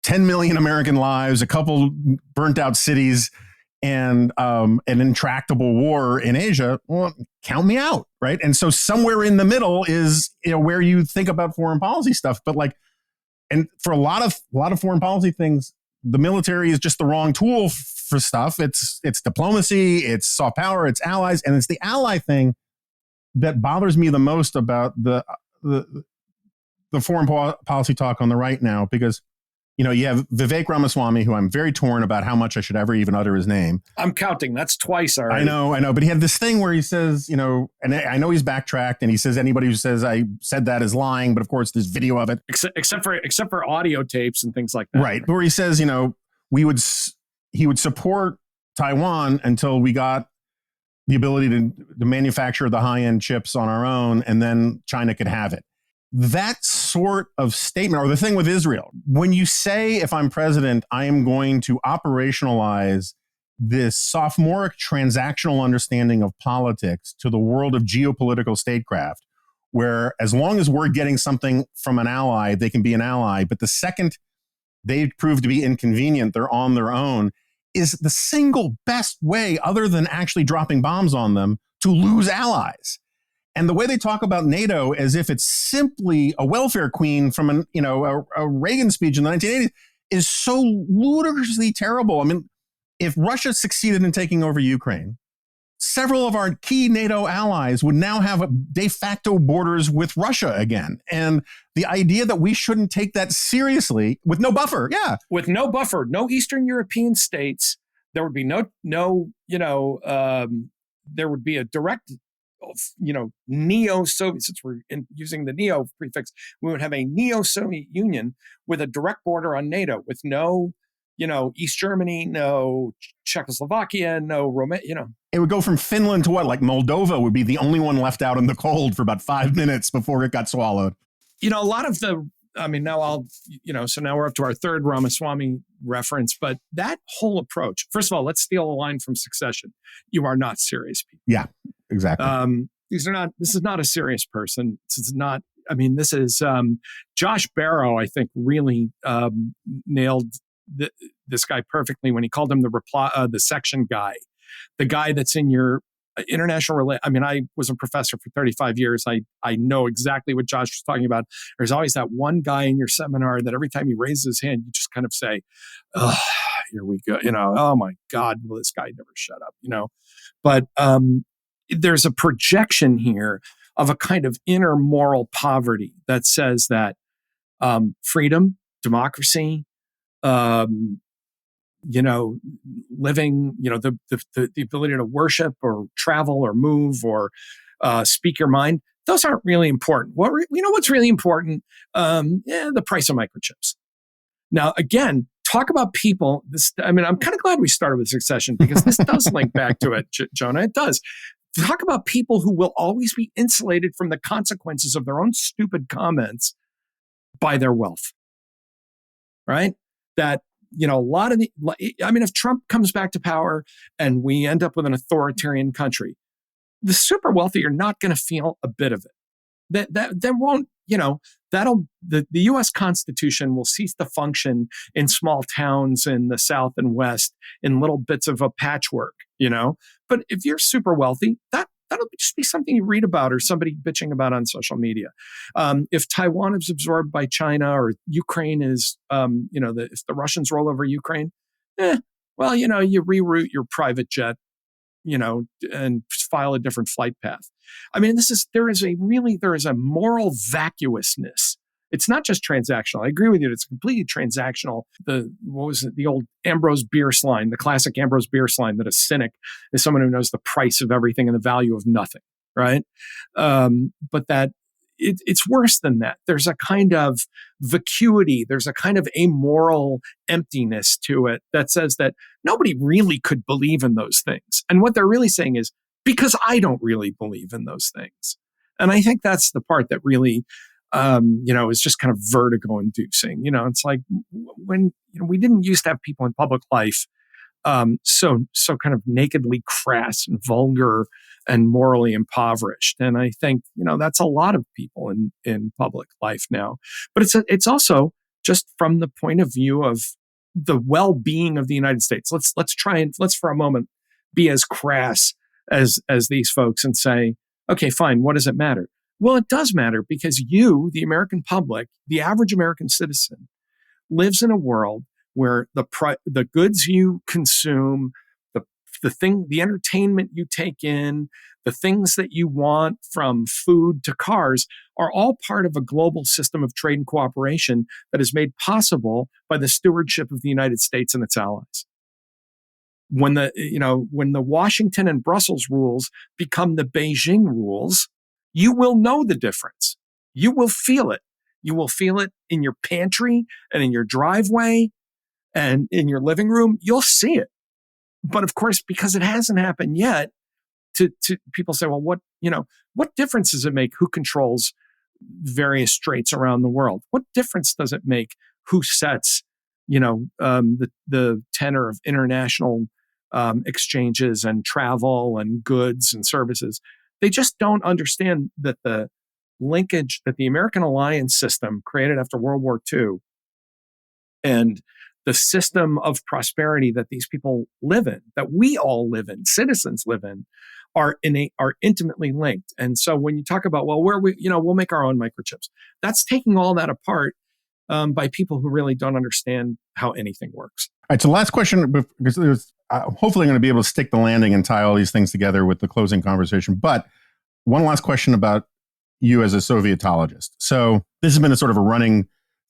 10 million American lives, a couple burnt out cities, and an intractable war in Asia, well, count me out, right? And so somewhere in the middle is where you think about foreign policy stuff. But and for a lot of foreign policy things, the military is just the wrong tool for stuff. It's diplomacy, it's soft power, it's allies, and it's the ally thing that bothers me the most about the foreign policy talk on the right now, because you have Vivek Ramaswamy, who I'm very torn about how much I should ever even utter his name. I'm counting. That's twice already. I know. But he had this thing where he says, and I know he's backtracked, and he says anybody who says I said that is lying. But of course, there's video of it, except for audio tapes and things like that. Right. Where he says, he would support Taiwan until we got the ability to manufacture the high-end chips on our own, and then China could have it. That's sort of statement, or the thing with Israel, when you say, if I'm president, I am going to operationalize this sophomoric transactional understanding of politics to the world of geopolitical statecraft, where as long as we're getting something from an ally, they can be an ally. But the second they prove to be inconvenient, they're on their own, is the single best way, other than actually dropping bombs on them, to lose allies. And the way they talk about NATO as if it's simply a welfare queen from a Reagan speech in the 1980s is so ludicrously terrible. I mean, if Russia succeeded in taking over Ukraine, several of our key NATO allies would now have de facto borders with Russia again. And the idea that we shouldn't take that seriously with no buffer. Yeah. With no buffer, no Eastern European states, there would be there would be a direct, neo-Soviet, since we're using the neo prefix, we would have a neo-Soviet Union with a direct border on NATO with no, East Germany, no Czechoslovakia, no Romania, It would go from Finland to what? Like Moldova would be the only one left out in the cold for about 5 minutes before it got swallowed. A lot of so now we're up to our third Ramaswamy reference, but that whole approach, first of all, let's steal a line from Succession. You are not serious people. Yeah, exactly. This is not a serious person. This is Josh Barrow, I think, really nailed this guy perfectly when he called him the section guy, the guy that's in your international I was a professor for 35 years. I know exactly what Josh was talking about. There's always that one guy in your seminar that every time he raises his hand, you just kind of say, "Oh, here we go." Oh my God, will this guy never shut up? But there's a projection here of a kind of inner moral poverty that says that freedom, democracy, living, the ability to worship or travel or move or speak your mind, those aren't really important. What's really important? The price of microchips. Now, again, talk about people. I'm kind of glad we started with Succession because this does link back to it, Jonah. It does. Talk about people who will always be insulated from the consequences of their own stupid comments by their wealth, right? That, a lot of if Trump comes back to power and we end up with an authoritarian country, the super wealthy are not going to feel a bit of it. That won't, the U.S. Constitution will cease to function in small towns in the South and West in little bits of a patchwork, But if you're super wealthy, that'll just be something you read about or somebody bitching about on social media. If Taiwan is absorbed by China or Ukraine is, if the Russians roll over Ukraine, you reroute your private jet, and file a different flight path. There is a moral vacuousness. It's not just transactional. I agree with you. It's completely transactional. The old Ambrose Bierce line, the classic Ambrose Bierce line, that a cynic is someone who knows the price of everything and the value of nothing, right? But that it's worse than that. There's a kind of vacuity. There's a kind of amoral emptiness to it that says that nobody really could believe in those things. And what they're really saying is, because I don't really believe in those things. And I think that's the part that really is just kind of vertigo inducing. It's like when we didn't used to have people in public life so kind of nakedly crass and vulgar and morally impoverished. And I think, that's a lot of people in public life now. But it's also just from the point of view of the well-being of the United States. Let's for a moment be as crass as these folks and say, okay, fine, what does it matter? Well, it does matter because you, the American public, the average American citizen, lives in a world where the goods you consume, the entertainment you take in, the things that you want from food to cars are all part of a global system of trade and cooperation that is made possible by the stewardship of the United States and its allies. When the Washington and Brussels rules become the Beijing rules, you will know the difference. You will feel it. You will feel it in your pantry and in your driveway and in your living room. You'll see it. But of course, because it hasn't happened yet, to people say, well, what difference does it make who controls various straits around the world. What difference does it make who sets, the tenor of international exchanges and travel and goods and services? They just don't understand that the linkage that the American alliance system created after World War II and the system of prosperity that these people live in, that we all live in, citizens live in, are intimately linked. And so when you talk about, well, we'll make our own microchips, that's taking all that apart by people who really don't understand how anything works. All right. So last question, because there's hopefully I'm going to be able to stick the landing and tie all these things together with the closing conversation. But one last question about you as a Sovietologist. So this has been a sort of a running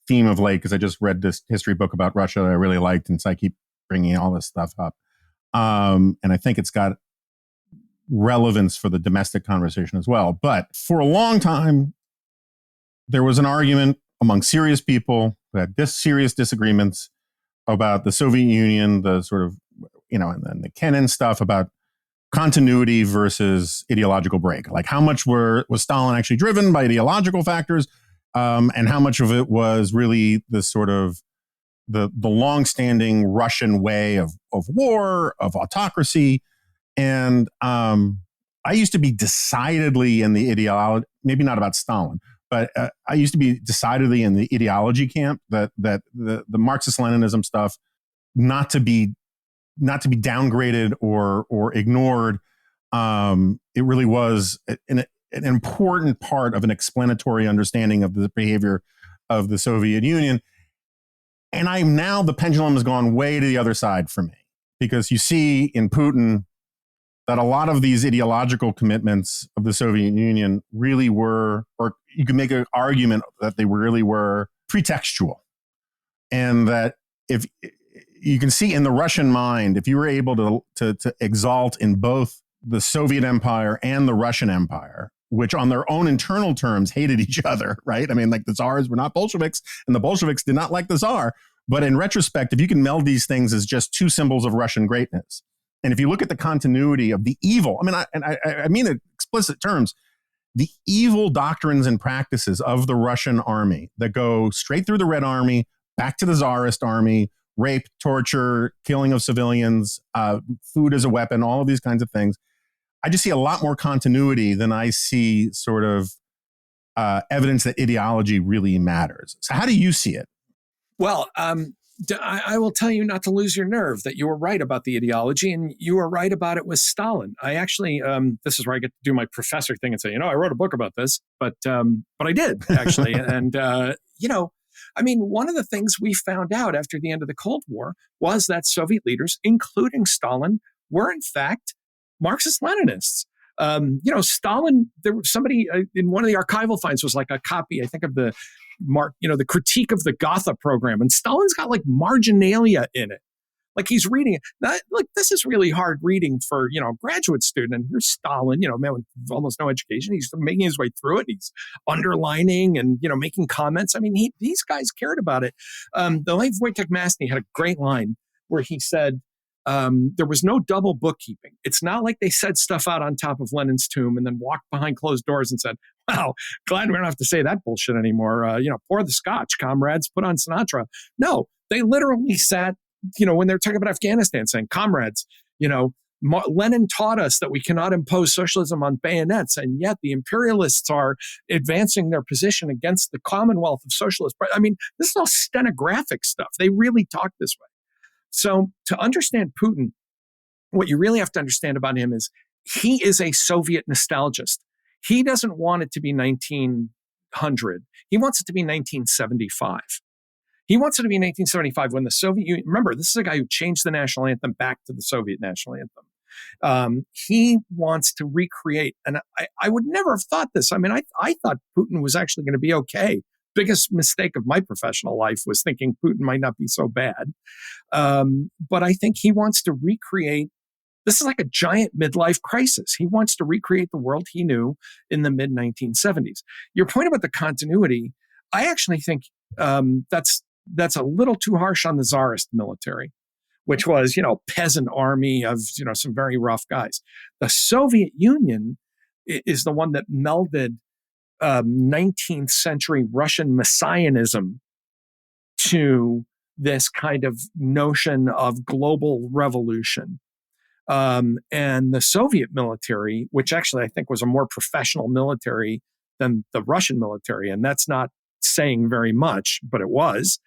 theme of late, because I just read this history book about Russia that I really liked, and so I keep bringing all this stuff up. And I think it's got relevance for the domestic conversation as well. But for a long time, there was an argument among serious people who had serious disagreements about the Soviet Union, the sort of, and then the Kennan stuff about continuity versus ideological break. Like how much was Stalin actually driven by ideological factors, and how much of it was really the sort of the longstanding Russian way of war, of autocracy. And I used to be decidedly in the ideology, maybe not about Stalin, but I used to be decidedly in the ideology camp, that the Marxist-Leninism stuff not to be downgraded or ignored. It really was an important part of an explanatory understanding of the behavior of the Soviet Union. And the pendulum has gone way to the other side for me, because you see in Putin that a lot of these ideological commitments of the Soviet Union really were, or you can make an argument that they really were pretextual. And that if you can see in the Russian mind, if you were able to exalt in both the Soviet Empire and the Russian Empire, which on their own internal terms hated each other, right? I mean, like the Tsars were not Bolsheviks, and the Bolsheviks did not like the Tsar. But in retrospect, if you can meld these things as just two symbols of Russian greatness, and if you look at the continuity of the evil, I mean in explicit terms, the evil doctrines and practices of the Russian army that go straight through the Red Army, back to the Tsarist army, rape, torture, killing of civilians, food as a weapon, all of these kinds of things. I just see a lot more continuity than I see sort of evidence that ideology really matters. So how do you see it? Well, I will tell you not to lose your nerve, that you were right about the ideology, and you were right about it with Stalin. I actually, this is where I get to do my professor thing and say, I wrote a book about this, but I did actually. And, one of the things we found out after the end of the Cold War was that Soviet leaders, including Stalin, were in fact Marxist-Leninists. Stalin, there was somebody in one of the archival finds was like a copy, I think, of the critique of the Gotha program. And Stalin's got like marginalia in it. Like he's reading it. This is really hard reading for, a graduate student. And here's Stalin, man with almost no education. He's making his way through it. He's underlining and, making comments. I mean, these guys cared about it. The late Wojciech Masny had a great line where he said, there was no double bookkeeping. It's not like they said stuff out on top of Lenin's tomb and then walked behind closed doors and said, wow, glad we don't have to say that bullshit anymore. Pour the scotch, comrades, put on Sinatra. No, they literally sat, when they're talking about Afghanistan, saying, comrades, Lenin taught us that we cannot impose socialism on bayonets, and yet the imperialists are advancing their position against the Commonwealth of Socialists. I mean, this is all stenographic stuff. They really talk this way. So to understand Putin, what you really have to understand about him is he is a Soviet nostalgist. He doesn't want it to be 1900. He wants it to be 1975. He wants it to be 1975 when the Soviet Union, remember, this is a guy who changed the national anthem back to the Soviet national anthem. He wants to recreate, and I would never have thought this. I mean, I thought Putin was actually going to be okay. Biggest mistake of my professional life was thinking Putin might not be so bad. But I think he wants to recreate, this is like a giant midlife crisis. He wants to recreate the world he knew in the mid-1970s. Your point about the continuity, I actually think that's a little too harsh on the Tsarist military, which was, peasant army of, some very rough guys. The Soviet Union is the one that melded 19th century Russian messianism to this kind of notion of global revolution. And the Soviet military, which actually I think was a more professional military than the Russian military, and that's not saying very much, but it was.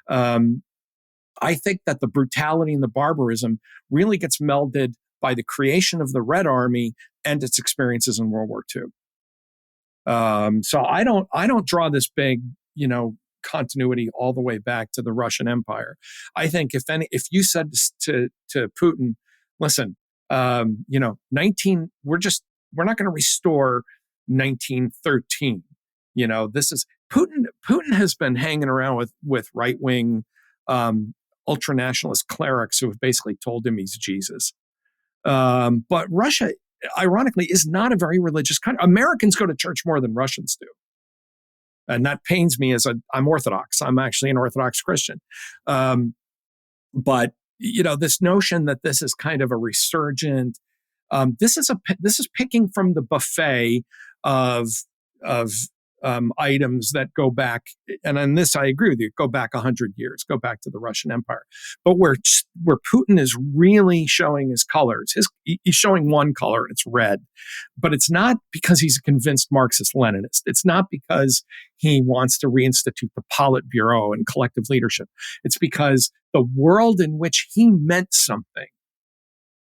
I think that the brutality and the barbarism really gets melded by the creation of the Red Army and its experiences in World War II. So I don't draw this big, continuity all the way back to the Russian Empire. I think if you said to Putin, listen, we're not going to restore 1913. This is Putin. Putin has been hanging around with right wing ultranationalist clerics who have basically told him he's Jesus. But Russia, ironically, is not a very religious country. Americans go to church more than Russians do. And that pains me I'm Orthodox. I'm actually an Orthodox Christian. But, this notion that this is kind of a resurgent, this is picking from the buffet of items that go back, and on this I agree with you, go back 100 years, go back to the Russian Empire. But where Putin is really showing his colors, he's showing one color, and it's red. But it's not because he's a convinced Marxist-Leninist. It's not because he wants to reinstitute the Politburo and collective leadership. It's because the world in which he meant something,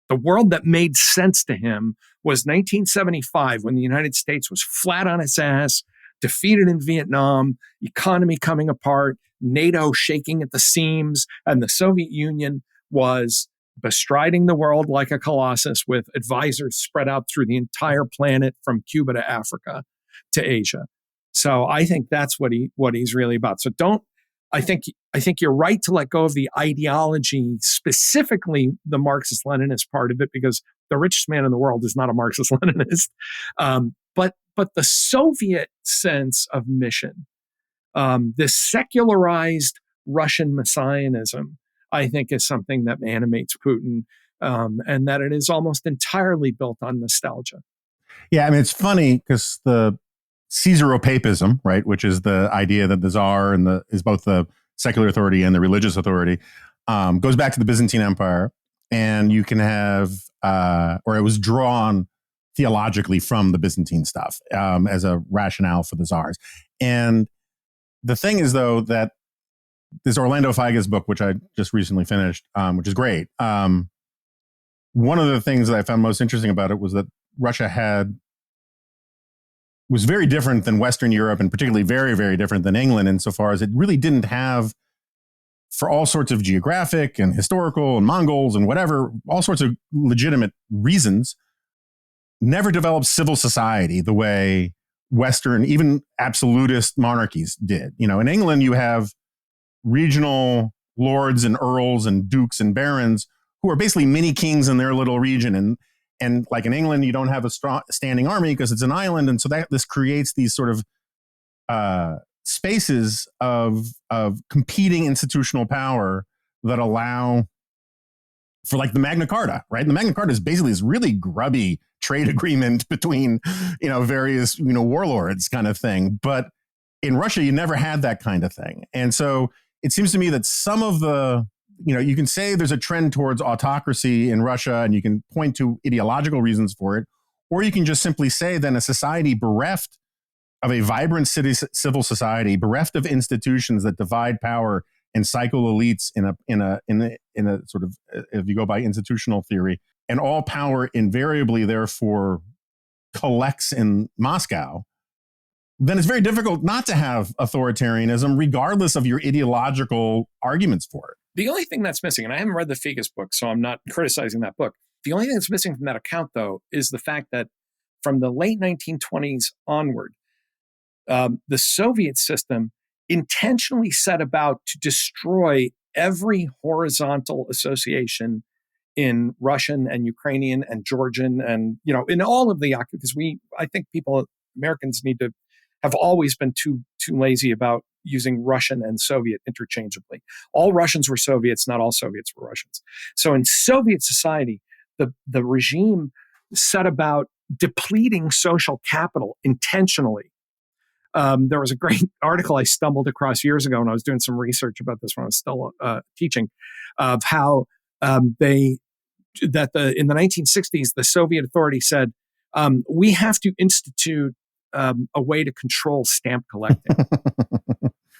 the world that made sense to him, was 1975, when the United States was flat on its ass, defeated in Vietnam, economy coming apart, NATO shaking at the seams, and the Soviet Union was bestriding the world like a colossus with advisors spread out through the entire planet from Cuba to Africa to Asia. So I think that's what he's really about. So I think you're right to let go of the ideology, specifically the Marxist-Leninist part of it, because the richest man in the world is not a Marxist-Leninist. But the Soviet sense of mission, this secularized Russian messianism, I think is something that animates Putin, and that it is almost entirely built on nostalgia. Yeah, I mean, it's funny because the Caesaropapism, right, which is the idea that the Tsar is both the secular authority and the religious authority, goes back to the Byzantine Empire, and you can have, or it was drawn theologically from the Byzantine stuff as a rationale for the Tsars. And the thing is, though, that this Orlando Figes book, which I just recently finished, which is great, one of the things that I found most interesting about it was that Russia was very different than Western Europe, and particularly very, very different than England insofar as it really didn't have, for all sorts of geographic and historical and Mongols and whatever, all sorts of legitimate reasons, never developed civil society the way Western, even absolutist monarchies did. In England, you have regional lords and earls and dukes and barons who are basically mini kings in their little region. And like in England, you don't have a standing army because it's an island. And so this creates these sort of spaces of competing institutional power that allow for like the Magna Carta, right? And the Magna Carta is basically this really grubby trade agreement between, various, warlords kind of thing. But in Russia, you never had that kind of thing. And so it seems to me that some of the, you can say there's a trend towards autocracy in Russia, and you can point to ideological reasons for it, or you can just simply say then a society bereft of a vibrant civil society, bereft of institutions that divide power and cycle elites in a sort of, if you go by institutional theory, and all power invariably therefore collects in Moscow, then it's very difficult not to have authoritarianism, regardless of your ideological arguments for it. The only thing that's missing, and I haven't read the Figes book, so I'm not criticizing that book. The only thing that's missing from that account, though, is the fact that from the late 1920s onward, the Soviet system intentionally set about to destroy every horizontal association in Russian and Ukrainian and Georgian and, in all of the, because I think Americans have always been too lazy about using Russian and Soviet interchangeably. All Russians were Soviets, not all Soviets were Russians. So in Soviet society, the regime set about depleting social capital intentionally There was a great article I stumbled across years ago when I was doing some research about this when I was still teaching, of how in the 1960s, the Soviet authority said, we have to institute a way to control stamp collecting.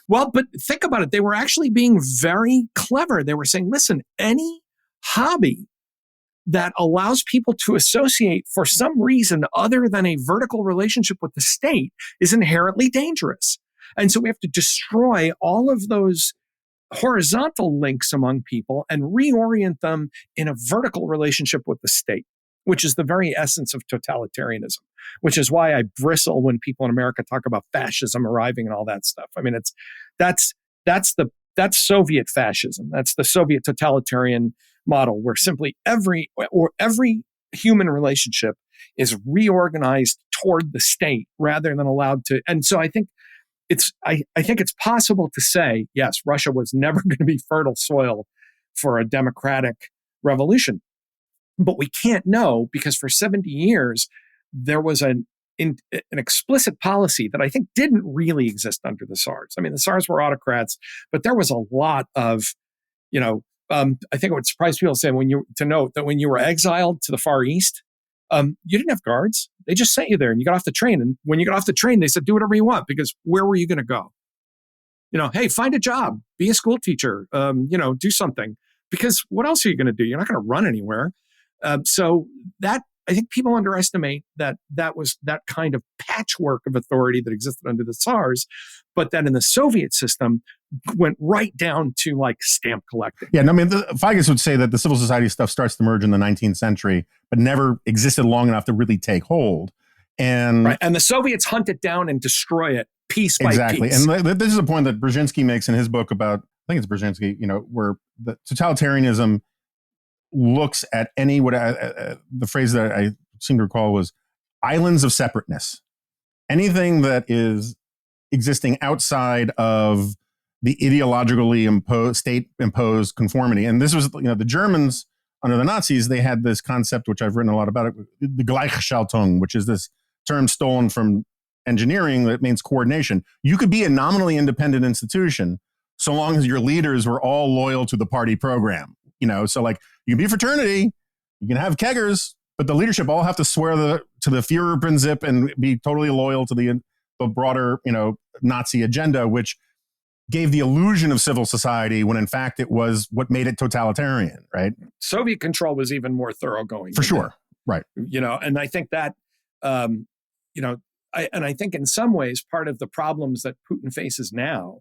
Well, but think about it. They were actually being very clever. They were saying, listen, any hobby that allows people to associate for some reason other than a vertical relationship with the state is inherently dangerous. And so we have to destroy all of those horizontal links among people and reorient them in a vertical relationship with the state, which is the very essence of totalitarianism, which is why I bristle when people in America talk about fascism arriving and all that stuff. I mean, that's Soviet fascism. That's the Soviet totalitarian model, where simply every human relationship is reorganized toward the state rather than allowed to. And so I think it's possible to say, yes, Russia was never going to be fertile soil for a democratic revolution. But we can't know, because for 70 years, there was an explicit policy that I think didn't really exist under the Tsars. I mean, the Tsars were autocrats, but there was a lot of, I think it would surprise people to note that when you were exiled to the Far East, you didn't have guards. They just sent you there and you got off the train. And when you got off the train, they said, do whatever you want, because where were you going to go? Hey, find a job, be a school teacher, do something, because what else are you going to do? You're not going to run anywhere. So that, I think people underestimate that was that kind of patchwork of authority that existed under the Tsars, but that in the Soviet system went right down to like stamp collecting. Yeah, I mean, Figes would say that the civil society stuff starts to merge in the 19th century, but never existed long enough to really take hold. And the Soviets hunt it down and destroy it piece by piece. Exactly. And this is a point that Brzezinski makes in his book about, I think it's Brzezinski, where the totalitarianism looks at the phrase that I seem to recall was islands of separateness. Anything that is existing outside of the ideologically state-imposed conformity. And this was, the Germans under the Nazis, they had this concept, which I've written a lot about, the Gleichschaltung, which is this term stolen from engineering that means coordination. You could be a nominally independent institution so long as your leaders were all loyal to the party program. So like you can be a fraternity, you can have keggers, but the leadership all have to swear to the Führerprinzip and be totally loyal to the broader, Nazi agenda, which gave the illusion of civil society when in fact it was what made it totalitarian, right? Soviet control was even more thoroughgoing. For sure. Right. And I think that, I think in some ways part of the problems that Putin faces now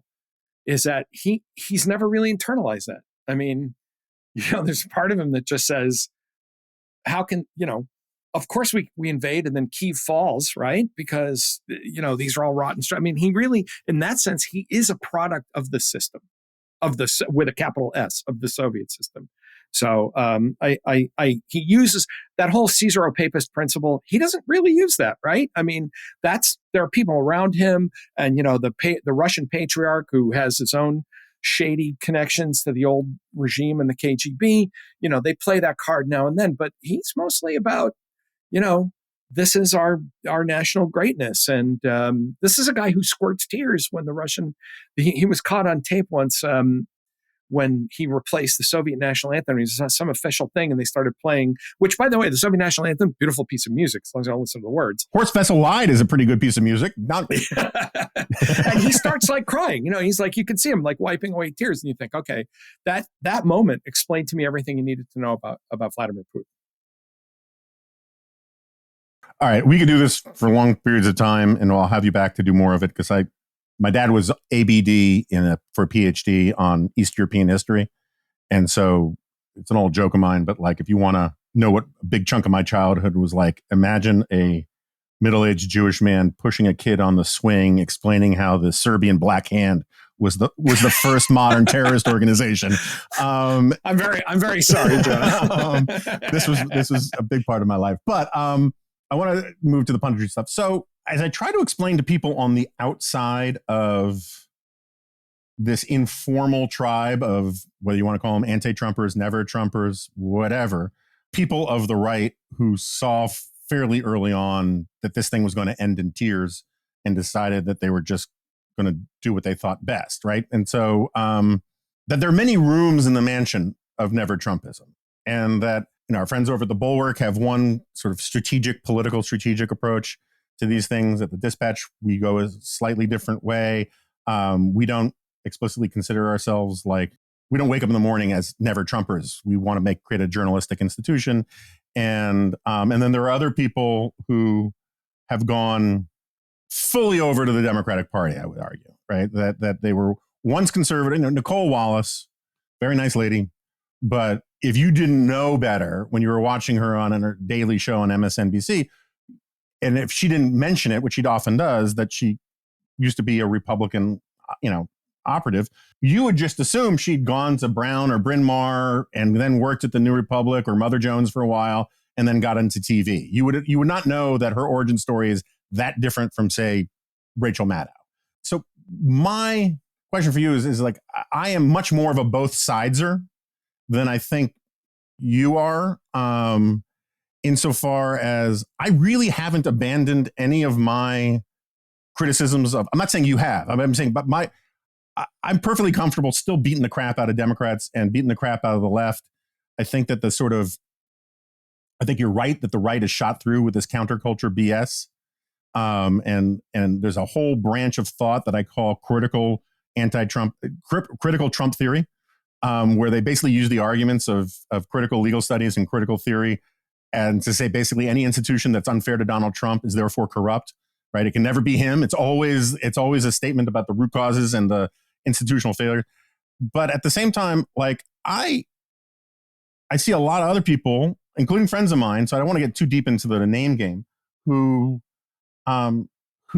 is that he's never really internalized that. I mean, there's part of him that just says, how can, of course we invade and then Kyiv falls, right? Because, these are all rotten. I mean, he really, in that sense, he is a product of the system, with a capital S, of the Soviet system. So he uses that whole Caesaro-Papist principle. He doesn't really use that, right? I mean, there are people around him, and the Russian patriarch who has his own shady connections to the old regime and the KGB. They play that card now and then, but he's mostly about, this is our national greatness, and this is a guy who squirts tears when he was caught on tape once. When he replaced the Soviet national anthem. It was some official thing, and they started playing, which, by the way, the Soviet national anthem, beautiful piece of music, as long as I don't listen to the words. Horst Wessel Lied is a pretty good piece of music. And he starts like crying. He's like, you can see him like wiping away tears, and you think, okay, that moment explained to me everything you needed to know about Vladimir Putin. All right, we could do this for long periods of time, and I'll have you back to do more of it, because my dad was ABD for a PhD on East European history. And so it's an old joke of mine, but like, if you want to know what a big chunk of my childhood was like, imagine a middle-aged Jewish man pushing a kid on the swing, explaining how the Serbian Black Hand was the first modern terrorist organization. I'm very sorry, Jonah. This was a big part of my life, but I want to move to the punditry stuff. So as I try to explain to people on the outside of this informal tribe of, whether you want to call them anti-Trumpers, never Trumpers, whatever, people of the right who saw fairly early on that this thing was going to end in tears and decided that they were just going to do what they thought best, right? And so that there are many rooms in the mansion of never Trumpism, and that our friends over at the Bulwark have one sort of political strategic approach to these things. At the Dispatch, we go a slightly different way. We don't explicitly consider ourselves we don't wake up in the morning as never Trumpers. We want to create a journalistic institution. And then there are other people who have gone fully over to the Democratic Party, I would argue, right? That they were once conservative. Nicole Wallace, very nice lady. But if you didn't know better when you were watching her on her daily show on MSNBC, and if she didn't mention it, which she often does, that she used to be a Republican, operative, you would just assume she'd gone to Brown or Bryn Mawr and then worked at the New Republic or Mother Jones for a while and then got into TV. You would not know that her origin story is that different from, say, Rachel Maddow. So my question for you is I am much more of a both sideser than I think you are, insofar as I really haven't abandoned any of my criticisms of, I'm not saying you have, I'm saying, but I'm perfectly comfortable still beating the crap out of Democrats and beating the crap out of the left. I think that I think you're right that the right is shot through with this counterculture BS. And there's a whole branch of thought that I call critical Trump theory, where they basically use the arguments of critical legal studies and critical theory, and to say basically any institution that's unfair to Donald Trump is therefore corrupt, right? It can never be him. It's always a statement about the root causes and the institutional failure. But at the same time, I see a lot of other people, including friends of mine, so I don't want to get too deep into the name game, who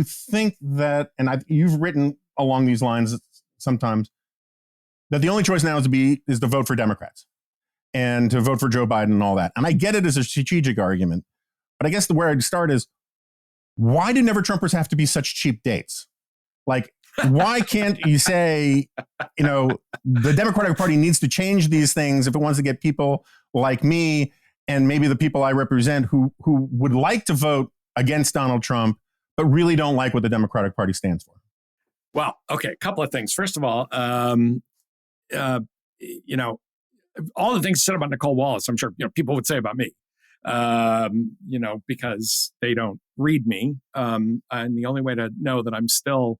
think that, and you've written along these lines sometimes, that the only choice now is to vote for Democrats and to vote for Joe Biden and all that. And I get it as a strategic argument, but I guess where I'd start is, why do never Trumpers have to be such cheap dates? Why can't you say, the Democratic Party needs to change these things if it wants to get people like me and maybe the people I represent who would like to vote against Donald Trump, but really don't like what the Democratic Party stands for? Well, okay, a couple of things. First of all, all the things said about Nicole Wallace, I'm sure people would say about me, because they don't read me. And the only way to know that I'm still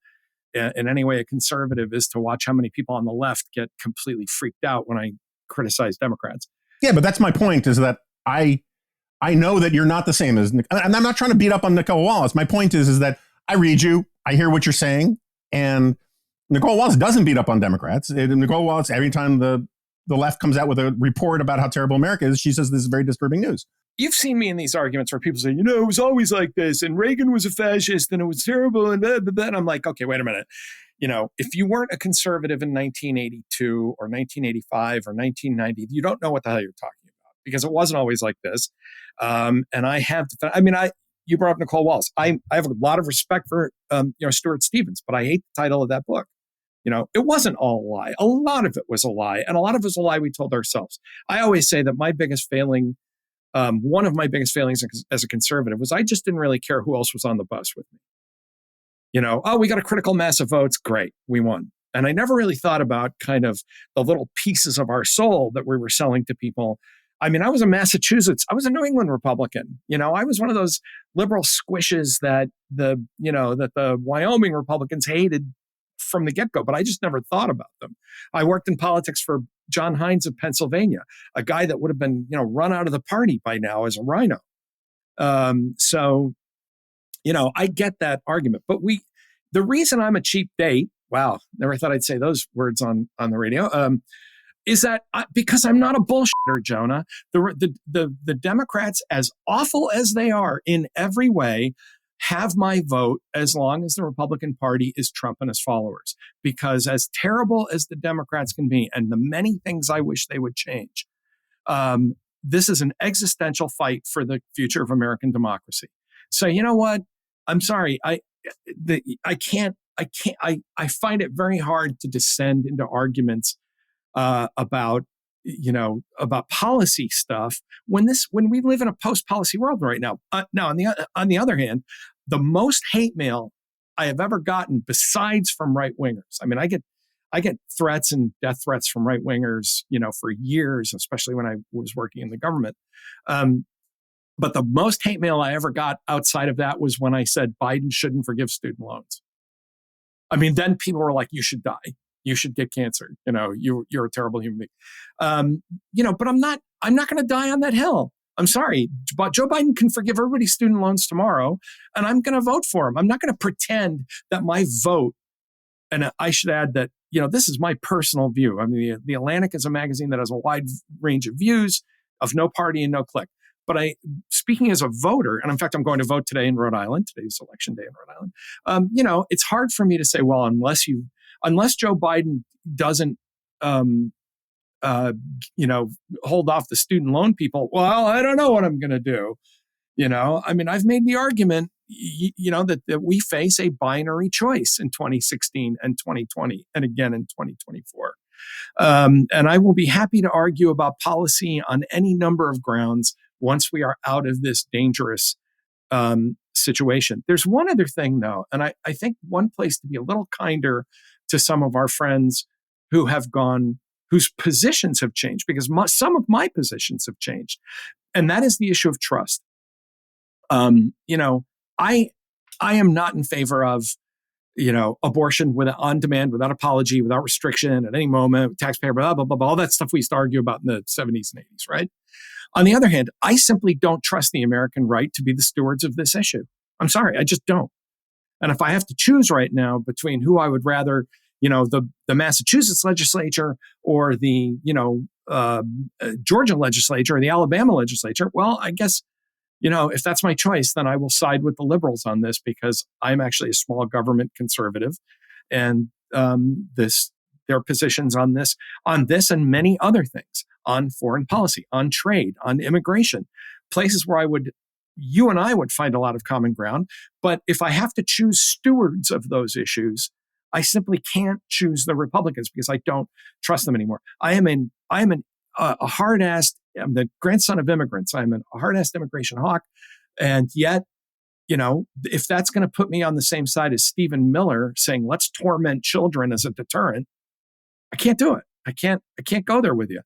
in any way a conservative is to watch how many people on the left get completely freaked out when I criticize Democrats. Yeah, but that's my point, is that I know that you're not the same as, and I'm not trying to beat up on Nicole Wallace. My point is that I read you, I hear what you're saying, and Nicole Wallace doesn't beat up on Democrats. Nicole Wallace, every time the left comes out with a report about how terrible America is, she says this is very disturbing news. You've seen me in these arguments where people say, it was always like this, and Reagan was a fascist, and it was terrible, and blah, blah, blah. And I'm like, okay, wait a minute. If you weren't a conservative in 1982 or 1985 or 1990, you don't know what the hell you're talking about, because it wasn't always like this. And I have to, you brought up Nicole Wallace. I have a lot of respect for, Stuart Stevens, but I hate the title of that book. It wasn't all a lie. A lot of it was a lie, and a lot of it was a lie we told ourselves. I always say that my biggest failing, one of my biggest failings as a conservative, was I just didn't really care who else was on the bus with me. We got a critical mass of votes. Great. We won. And I never really thought about kind of the little pieces of our soul that we were selling to people. I was a New England Republican. I was one of those liberal squishes that the Wyoming Republicans hated from the get-go, but I just never thought about them. I worked in politics for John Hines of Pennsylvania, a guy that would have been, run out of the party by now as a rhino. I get that argument, but the reason I'm a cheap date, wow, never thought I'd say those words on the radio, is that because I'm not a bullshitter, Jonah. The Democrats, as awful as they are in every way, have my vote as long as the Republican Party is Trump and his followers. Because as terrible as the Democrats can be, and the many things I wish they would change, this is an existential fight for the future of American democracy. So you know what? I'm sorry. I find it very hard to descend into arguments about policy stuff when we live in a post-policy world right now. Now, on the other hand, the most hate mail I have ever gotten, besides from right wingers. I mean, I get threats and death threats from right wingers, for years, especially when I was working in the government. But the most hate mail I ever got outside of that was when I said Biden shouldn't forgive student loans. I mean, then people were like, "You should die. You should get cancer. You're a terrible human being." But I'm not going to die on that hill. I'm sorry, but Joe Biden can forgive everybody's student loans tomorrow, and I'm going to vote for him. I'm not going to pretend that my vote, and I should add that, this is my personal view. I mean, The Atlantic is a magazine that has a wide range of views, of no party and no clique. But speaking as a voter, and in fact, I'm going to vote today in Rhode Island. Today's election day in Rhode Island. It's hard for me to say, well, unless Joe Biden doesn't, hold off the student loan people, well, I don't know what I'm going to do. I mean, I've made the argument, that we face a binary choice in 2016 and 2020, and again in 2024. And I will be happy to argue about policy on any number of grounds once we are out of this dangerous situation. There's one other thing, though, and I think one place to be a little kinder to some of our friends who have gone, whose positions have changed, because some of my positions have changed, and that is the issue of trust. I am not in favor of abortion on demand, without apology, without restriction, at any moment, taxpayer, blah, blah, blah, blah, all that stuff we used to argue about in the 70s and 80s, right? On the other hand, I simply don't trust the American right to be the stewards of this issue. I'm sorry, I just don't. And if I have to choose right now between who I would rather, the Massachusetts legislature or the, Georgia legislature or the Alabama legislature, well, I guess, if that's my choice, then I will side with the liberals on this, because I'm actually a small government conservative, and their positions on this and many other things, on foreign policy, on trade, on immigration, places where you and I would find a lot of common ground. But if I have to choose stewards of those issues, I simply can't choose the Republicans, because I don't trust them anymore. I'm a hard-assed, I'm the grandson of immigrants. I'm a hard-assed immigration hawk. And yet, if that's going to put me on the same side as Stephen Miller saying, let's torment children as a deterrent, I can't do it. I can't go there with you,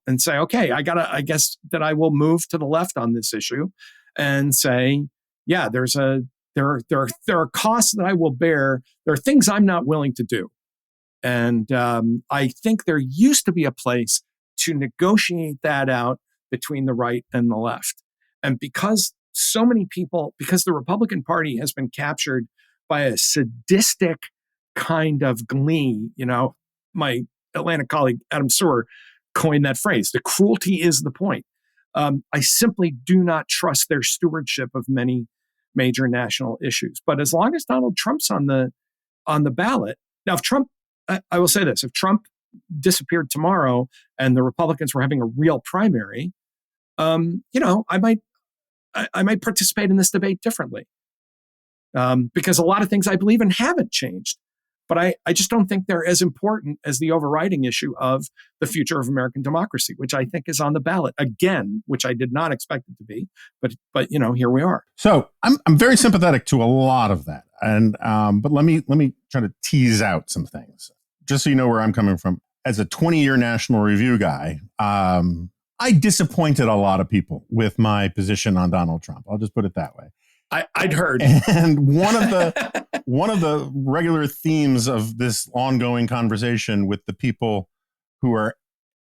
and say, okay, I guess that I will move to the left on this issue and say, yeah, there are costs that I will bear. There are things I'm not willing to do. And I think there used to be a place to negotiate that out between the right and the left. And because so many people, because the Republican Party has been captured by a sadistic kind of glee, my Atlantic colleague, Adam Sewer, coined that phrase, the cruelty is the point. I simply do not trust their stewardship of many major national issues. But as long as Donald Trump's on the ballot, now if Trump, I will say this, if Trump disappeared tomorrow and the Republicans were having a real primary, I might participate in this debate differently, because a lot of things I believe in haven't changed. But I just don't think they're as important as the overriding issue of the future of American democracy, which I think is on the ballot again, which I did not expect it to be. But here we are. So I'm very sympathetic to a lot of that, and but let me try to tease out some things, just so you know where I'm coming from. As a 20-year National Review guy, I disappointed a lot of people with my position on Donald Trump. I'll just put it that way. I'd heard. And one of the regular themes of this ongoing conversation with the people who are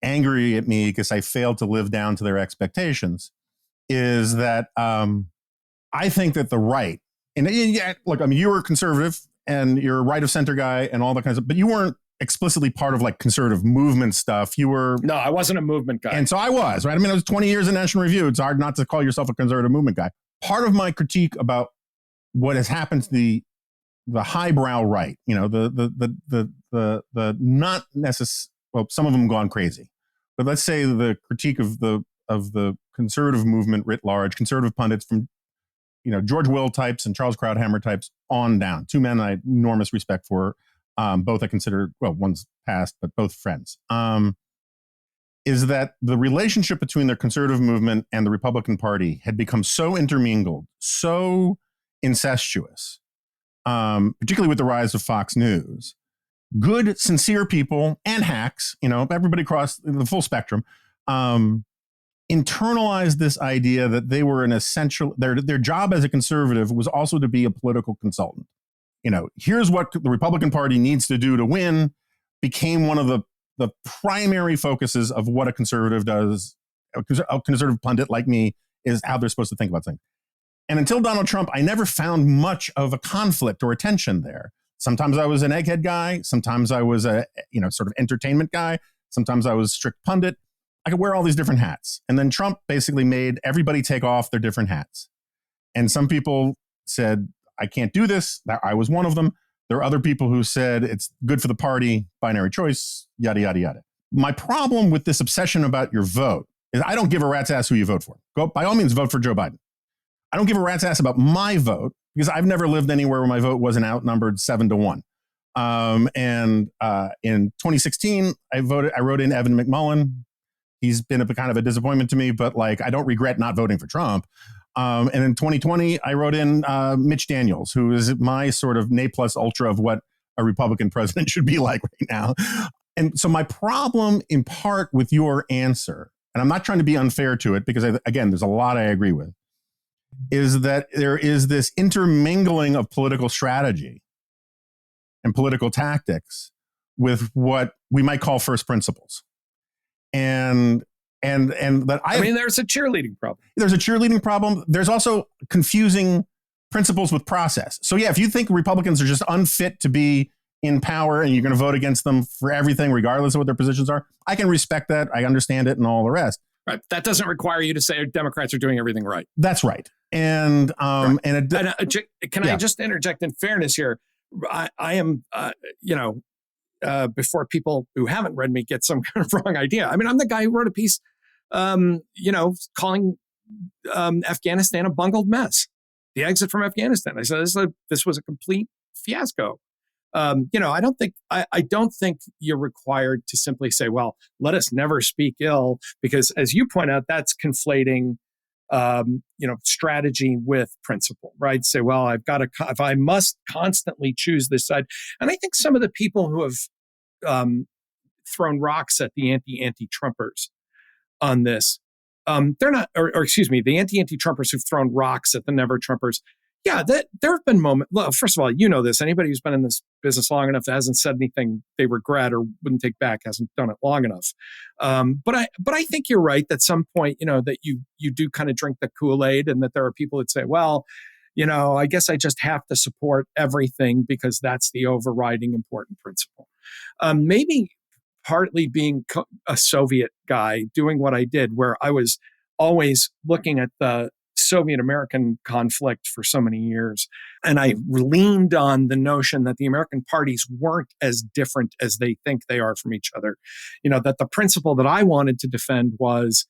angry at me because I failed to live down to their expectations is that I think that the right, and yeah, look, I mean, you were conservative and you're a right of center guy and all that kinds of, but you weren't explicitly part of like conservative movement stuff. You were. No, I wasn't a movement guy. And so I was, right? I mean, I was 20 years in National Review. It's hard not to call yourself a conservative movement guy. Part of my critique about what has happened to the highbrow right, the not necessary, well, some of them gone crazy, but let's say the critique of the conservative movement writ large, conservative pundits from, George Will types and Charles Krauthammer types on down, two men I had enormous respect for, both I consider, well, one's passed, but both friends, is that the relationship between the conservative movement and the Republican Party had become so intermingled, so incestuous, particularly with the rise of Fox News, good, sincere people and hacks, everybody across the full spectrum, internalized this idea that they were an essential, their job as a conservative was also to be a political consultant. Here's what the Republican Party needs to do to win, became one of the primary focuses of what a conservative does. A conservative pundit like me is how they're supposed to think about things. And until Donald Trump, I never found much of a conflict or a tension there. Sometimes I was an egghead guy. Sometimes I was a, sort of entertainment guy. Sometimes I was strict pundit. I could wear all these different hats. And then Trump basically made everybody take off their different hats. And some people said, I can't do this. I was one of them. There are other people who said it's good for the party, binary choice, yada, yada, yada. My problem with this obsession about your vote is I don't give a rat's ass who you vote for. Go, by all means, vote for Joe Biden. I don't give a rat's ass about my vote because I've never lived anywhere where my vote wasn't outnumbered 7-1. In 2016, I wrote in Evan McMullin. He's been a kind of a disappointment to me, but I don't regret not voting for Trump. And in 2020, I wrote in Mitch Daniels, who is my sort of ne plus ultra of what a Republican president should be like right now. And so my problem in part with your answer, and I'm not trying to be unfair to it because, again, there's a lot I agree with, is that there is this intermingling of political strategy and political tactics with what we might call first principles. And that there's a cheerleading problem. There's a cheerleading problem. There's also confusing principles with process. So yeah, if you think Republicans are just unfit to be in power and you're going to vote against them for everything, regardless of what their positions are, I can respect that. I understand it and all the rest. Right. That doesn't require you to say Democrats are doing everything right. That's right. And right. I just interject in fairness here? I am, before people who haven't read me get some kind of wrong idea. I mean, I'm the guy who wrote a piece, calling Afghanistan a bungled mess. The exit from Afghanistan. I said this was a complete fiasco. I don't think you're required to simply say, well, let us never speak ill, because as you point out, that's conflating, strategy with principle, right? Say, well, if I must constantly choose this side. And I think some of the people who have thrown rocks at the anti-Trumpers on this, they're not, the anti-Trumpers who've thrown rocks at the never-Trumpers. Yeah, there have been moments. Well, first of all, this. Anybody who's been in this business long enough that hasn't said anything they regret or wouldn't take back hasn't done it long enough. But I think you're right that at some point, that you do kind of drink the Kool-Aid, and that there are people that say, well, I guess I just have to support everything because that's the overriding important principle. Maybe partly being a Soviet guy, doing what I did, where I was always looking at the Soviet-American conflict for so many years. And I leaned on the notion that the American parties weren't as different as they think they are from each other. That the principle that I wanted to defend was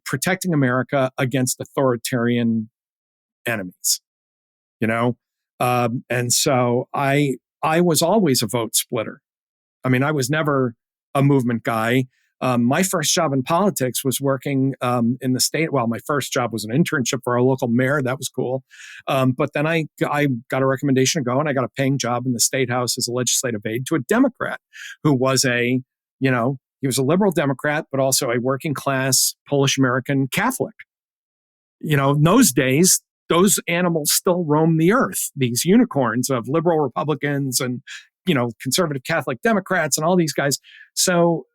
protecting America against authoritarian enemies. And so I was always a vote splitter. I mean, I was never a movement guy. My first job in politics was working in the state. Well, my first job was an internship for our local mayor. That was cool. But then I got a recommendation to go, and I got a paying job in the state house as a legislative aide to a Democrat who was he was a liberal Democrat, but also a working class Polish American Catholic. In those days, those animals still roam the earth, these unicorns of liberal Republicans and, conservative Catholic Democrats and all these guys. So,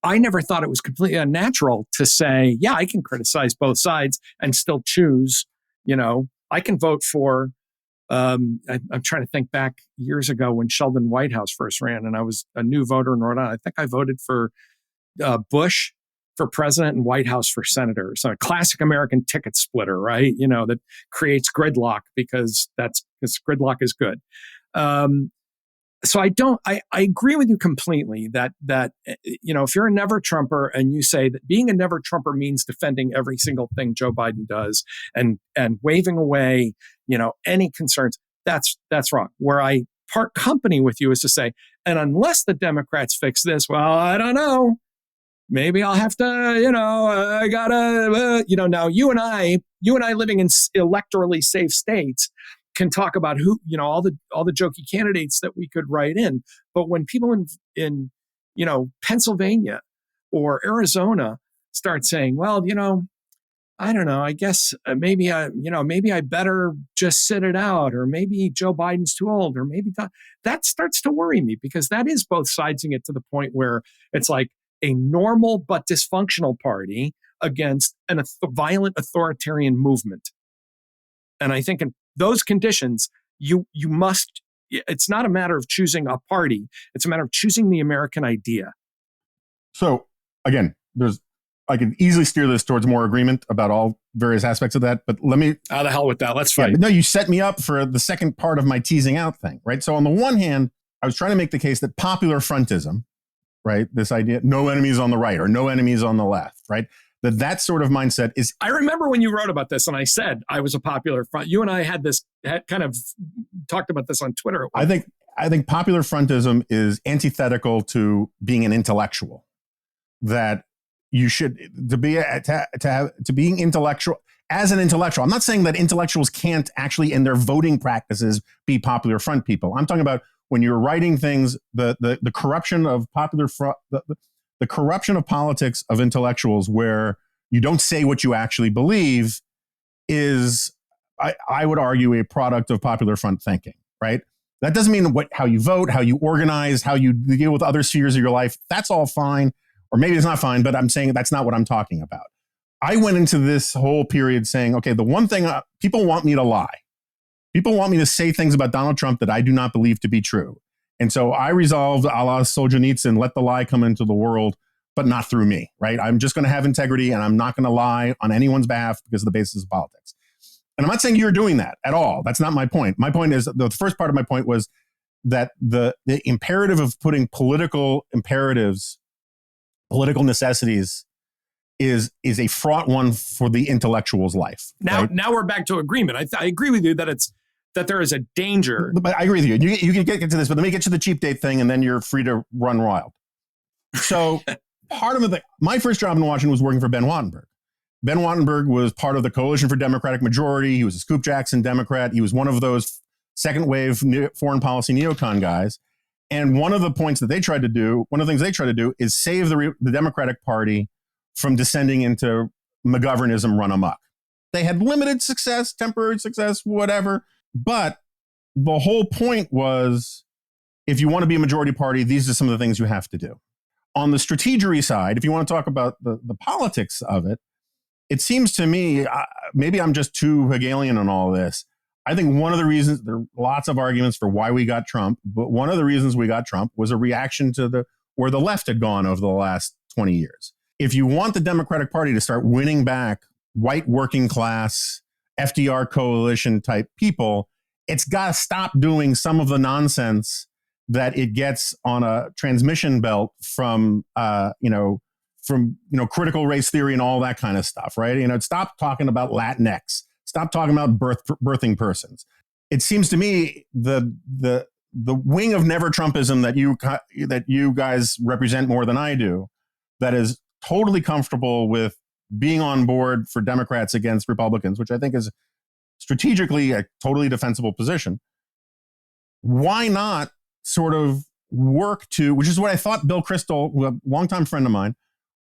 I never thought it was completely unnatural to say, yeah, I can criticize both sides and still choose, I can vote for, I'm trying to think back years ago when Sheldon Whitehouse first ran and I was a new voter in Rhode Island. I think I voted for Bush for president and Whitehouse for senator. So a classic American ticket splitter, right? That creates gridlock because gridlock is good. So I agree with you completely that if you're a never Trumper and you say that being a never Trumper means defending every single thing Joe Biden does and waving away, any concerns, that's wrong. Where I part company with you is to say, and unless the Democrats fix this, well, I don't know. Maybe I'll have to, I gotta, now you and I living in electorally safe states, can talk about who, all the jokey candidates that we could write in. But when people in Pennsylvania or Arizona start saying, well, I don't know, I guess maybe I better just sit it out, or maybe Joe Biden's too old, or maybe that starts to worry me, because that is both sidesing it to the point where it's like a normal but dysfunctional party against a violent authoritarian movement. And I think in those conditions, it's not a matter of choosing a party. It's a matter of choosing the American idea. So again, I can easily steer this towards more agreement about all various aspects of that, but let me... Out of hell with that. Let's fight. No, you set me up for the second part of my teasing out thing, right? So on the one hand, I was trying to make the case that popular frontism, right? This idea, no enemies on the right or no enemies on the left, right? That sort of mindset is... I remember when you wrote about this and I said I was a popular front. You and I had kind of talked about this on Twitter. I think popular frontism is antithetical to being an intellectual. That you should, to being intellectual, as an intellectual. I'm not saying that intellectuals can't actually in their voting practices be popular front people. I'm talking about when you're writing things, the corruption of popular front, the corruption of politics of intellectuals, where you don't say what you actually believe, is, I would argue, a product of popular front thinking, right? That doesn't mean how you vote, how you organize, how you deal with other spheres of your life. That's all fine. Or maybe it's not fine, but I'm saying that's not what I'm talking about. I went into this whole period saying, okay, the one thing, people want me to lie. People want me to say things about Donald Trump that I do not believe to be true. And so I resolved, a la Solzhenitsyn, let the lie come into the world, but not through me, right? I'm just going to have integrity, and I'm not going to lie on anyone's behalf because of the basis of politics. And I'm not saying you're doing that at all. That's not my point. My point is, the first part of my point was that the imperative of putting political imperatives, political necessities, is a fraught one for the intellectual's life. Now, right? Now we're back to agreement. I agree with you that there is a danger. But I agree with you. You can get to this, but let me get to the cheap date thing, and then you're free to run wild. So part of my first job in Washington was working for Ben Wattenberg. Ben Wattenberg was part of the Coalition for Democratic Majority. He was a Scoop Jackson Democrat. He was one of those second wave foreign policy neocon guys. And one of the things they tried to do is save the Democratic Party from descending into McGovernism run amok. They had limited success, temporary success, whatever. But the whole point was, if you want to be a majority party, these are some of the things you have to do. On the strategery side, if you want to talk about the politics of it, it seems to me, maybe I'm just too Hegelian on all this. I think one of the reasons, there are lots of arguments for why we got Trump, but one of the reasons we got Trump was a reaction to where the left had gone over the last 20 years. If you want the Democratic Party to start winning back white working class, FDR coalition type people, it's got to stop doing some of the nonsense that it gets on a transmission belt from critical race theory and all that kind of stuff, right? Stop talking about Latinx. Stop talking about birthing persons. It seems to me the wing of never Trumpism that you guys represent more than I do, that is totally comfortable with being on board for Democrats against Republicans, which I think is strategically a totally defensible position. Why not sort of work to, which is what I thought Bill Kristol, a longtime friend of mine,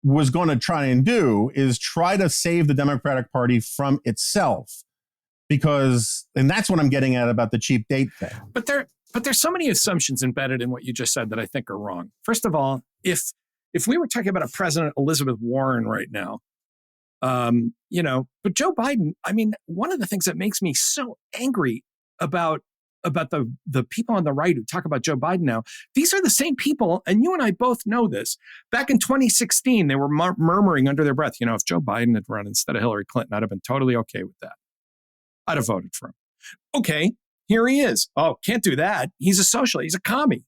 was going to try and do, is try to save the Democratic Party from itself, and that's what I'm getting at about the cheap date thing. But there's so many assumptions embedded in what you just said that I think are wrong. First of all, if we were talking about a President Elizabeth Warren right now, but Joe Biden, I mean, one of the things that makes me so angry about the people on the right who talk about Joe Biden now, these are the same people, and you and I both know this. Back in 2016, they were murmuring under their breath, if Joe Biden had run instead of Hillary Clinton, I'd have been totally okay with that. I'd have voted for him. Okay, here he is. Oh, can't do that. He's a socialist. He's a commie.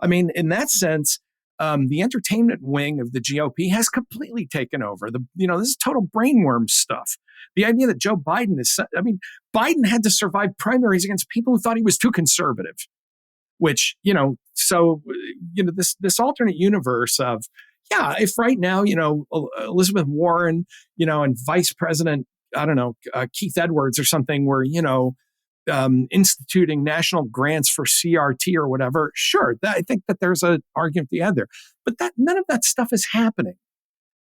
I mean, in that sense, the entertainment wing of the GOP has completely taken over. This is total brainworm stuff. The idea that Joe Biden Biden had to survive primaries against people who thought he was too conservative, which, this alternate universe of, if right now, Elizabeth Warren, and Vice President, I don't know, Keith Edwards or something were, instituting national grants for CRT or whatever, sure, I think that there's an argument to be had there. But none of that stuff is happening.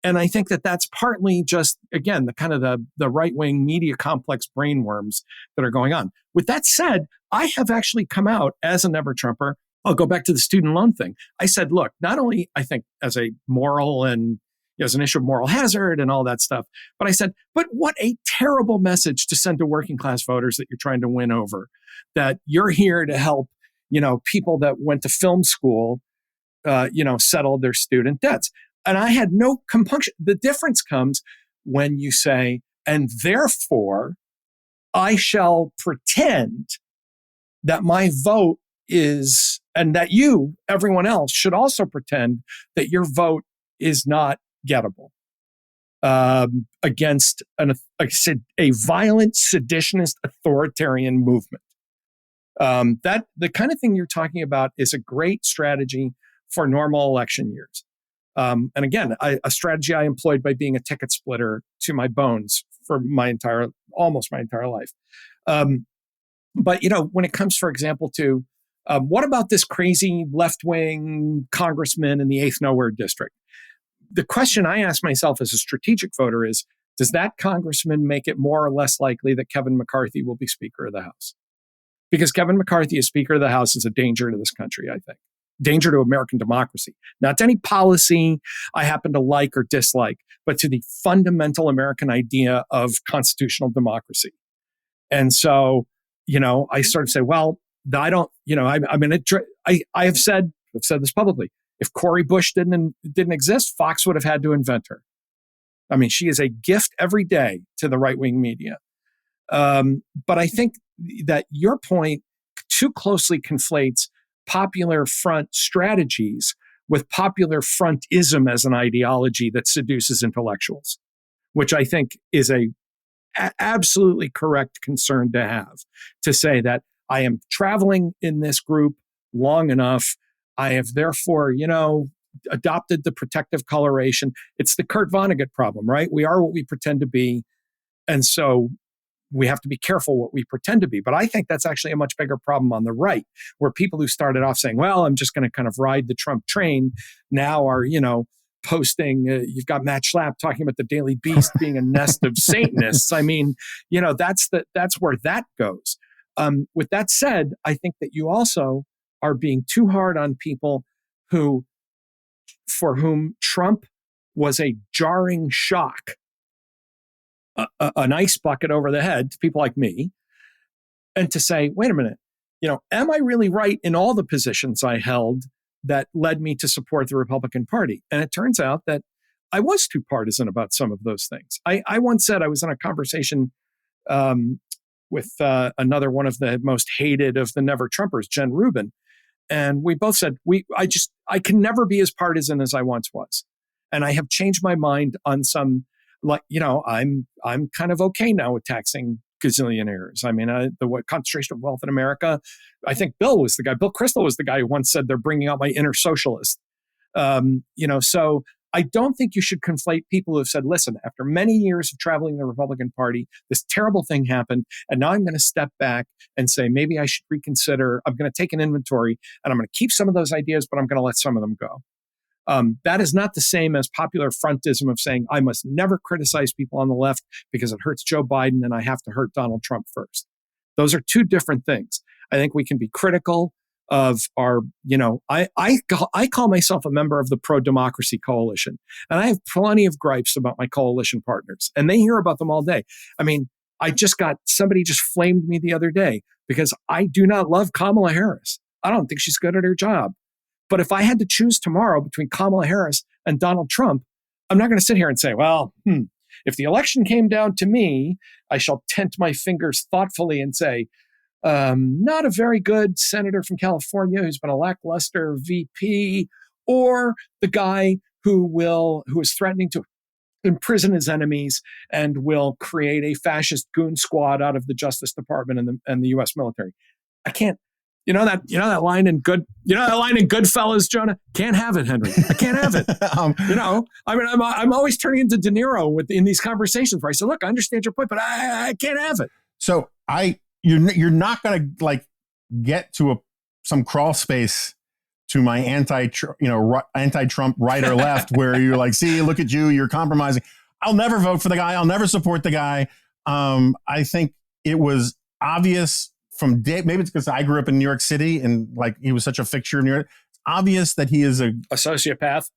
And I think that that's partly just, again, the kind of the right-wing media complex brainworms that are going on. With that said, I have actually come out as a never-Trumper. I'll go back to the student loan thing. I said, look, not only I think as a moral and as an issue of moral hazard and all that stuff, but I said, but what a terrible message to send to working class voters that you're trying to win over, that you're here to help, people that went to film school, settle their student debts. And I had no compunction. The difference comes when you say, and therefore I shall pretend that my vote is, and that you, everyone else, should also pretend that your vote is not gettable against a violent, seditionist, authoritarian movement. That the kind of thing you're talking about is a great strategy for normal election years. And again, a strategy I employed by being a ticket splitter to my bones for almost my entire life. But when it comes, for example, to what about this crazy left-wing congressman in the 8th Nowhere district? The question I ask myself as a strategic voter is, does that congressman make it more or less likely that Kevin McCarthy will be Speaker of the House? Because Kevin McCarthy as Speaker of the House is a danger to this country, I think. Danger to American democracy. Not to any policy I happen to like or dislike, but to the fundamental American idea of constitutional democracy. And so, I sort of say, well, I don't, I have said this publicly. If Cori Bush didn't exist, Fox would have had to invent her. I mean, she is a gift every day to the right-wing media. But I think that your point too closely conflates popular front strategies with popular frontism as an ideology that seduces intellectuals, which I think is a absolutely correct concern to have, to say that I am traveling in this group long enough. I have therefore, adopted the protective coloration. It's the Kurt Vonnegut problem, right? We are what we pretend to be. And so we have to be careful what we pretend to be. But I think that's actually a much bigger problem on the right, where people who started off saying, well, I'm just going to kind of ride the Trump train, now are, posting, you've got Matt Schlapp talking about the Daily Beast being a nest of Satanists. I mean, that's where that goes. With that said, I think that you also are being too hard on people for whom Trump was a jarring shock, an ice bucket over the head to people like me, and to say, wait a minute, am I really right in all the positions I held that led me to support the Republican Party? And it turns out that I was too partisan about some of those things. I once said, I was in a conversation with another one of the most hated of the Never Trumpers, Jen Rubin. And we both said, I can never be as partisan as I once was. And I have changed my mind on some, I'm kind of okay now with taxing gazillionaires. I mean, the concentration of wealth in America, I think Bill Kristol was the guy who once said they're bringing out my inner socialist. So I don't think you should conflate people who have said, listen, after many years of traveling the Republican Party, this terrible thing happened. And now I'm going to step back and say, maybe I should reconsider. I'm going to take an inventory and I'm going to keep some of those ideas, but I'm going to let some of them go. That is not the same as popular frontism of saying, I must never criticize people on the left because it hurts Joe Biden and I have to hurt Donald Trump first. Those are two different things. I think we can be critical of our, I call myself a member of the pro-democracy coalition, and I have plenty of gripes about my coalition partners, and they hear about them all day. I mean, somebody just flamed me the other day because I do not love Kamala Harris. I don't think she's good at her job. But if I had to choose tomorrow between Kamala Harris and Donald Trump, I'm not going to sit here and say, well, if the election came down to me, I shall tent my fingers thoughtfully and say, not a very good senator from California who's been a lackluster VP, or the guy who is threatening to imprison his enemies and will create a fascist goon squad out of the Justice Department and the U.S. military. I can't. You know that line in Goodfellas, Jonah? Can't have it, Henry. I can't have it. I'm always turning into De Niro in these conversations where I say, look, I understand your point, but I can't have it. So I you're not going to like get to some crawl space to my anti-Trump right or left where you're like, see, look at you, you're compromising. I'll never vote for the guy. I'll never support the guy. I think it was obvious from day. Maybe it's because I grew up in New York City and like he was such a fixture in New York. It's obvious that he is a sociopath,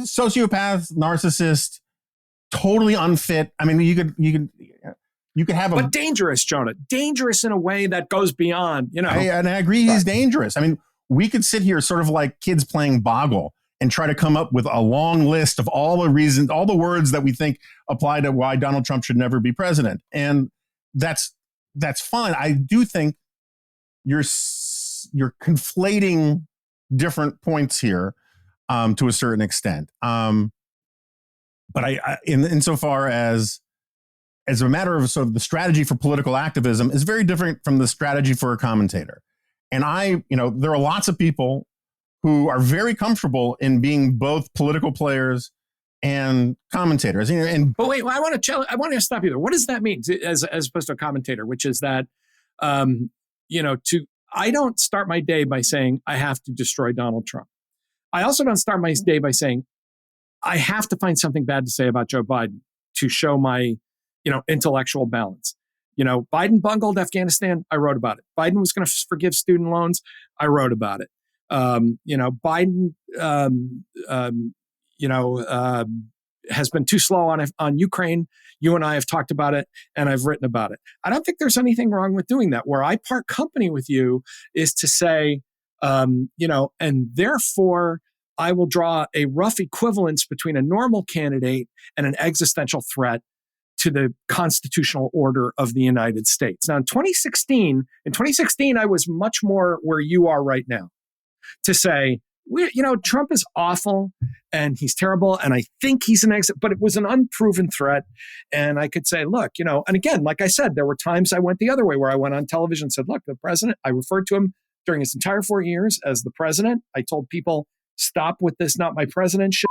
narcissist, totally unfit. I mean, you could have but dangerous, Jonah. Dangerous in a way that goes beyond, and I agree he's dangerous. I mean, we could sit here sort of like kids playing Boggle and try to come up with a long list of all the reasons, all the words that we think apply to why Donald Trump should never be president. And that's fine. I do think you're conflating different points here to a certain extent. But I insofar as a matter of sort of the strategy for political activism is very different from the strategy for a commentator. And there are lots of people who are very comfortable in being both political players and commentators. But wait, I want to stop you there. What does that mean as opposed to a commentator? Which is that, I don't start my day by saying I have to destroy Donald Trump. I also don't start my day by saying I have to find something bad to say about Joe Biden to show my, intellectual balance. Biden bungled Afghanistan. I wrote about it. Biden was going to forgive student loans. I wrote about it. Biden, has been too slow on Ukraine. You and I have talked about it, and I've written about it. I don't think there's anything wrong with doing that. Where I part company with you is to say, and therefore I will draw a rough equivalence between a normal candidate and an existential threat to the constitutional order of the United States. Now, in 2016, I was much more where you are right now, to say, Trump is awful and he's terrible, and I think he's an exit, but it was an unproven threat. And I could say, look, and again, like I said, there were times I went the other way where I went on television and said, look, the president, I referred to him during his entire 4 years as the president. I told people, stop with this, not my president shit,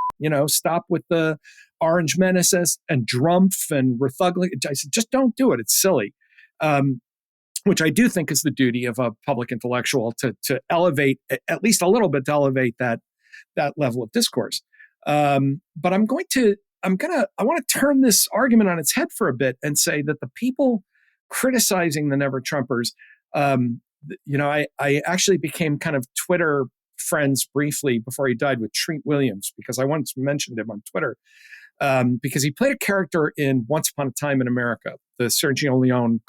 stop with the orange menaces and Drumpf and Rethugly. I said, just don't do it. It's silly. Which I do think is the duty of a public intellectual to elevate, at least a little bit, to elevate that level of discourse. But I want to turn this argument on its head for a bit and say that the people criticizing the Never Trumpers, I actually became kind of Twitter friends briefly before he died with Treat Williams, because I once mentioned him on Twitter, because he played a character in Once Upon a Time in America, the Sergio Leone.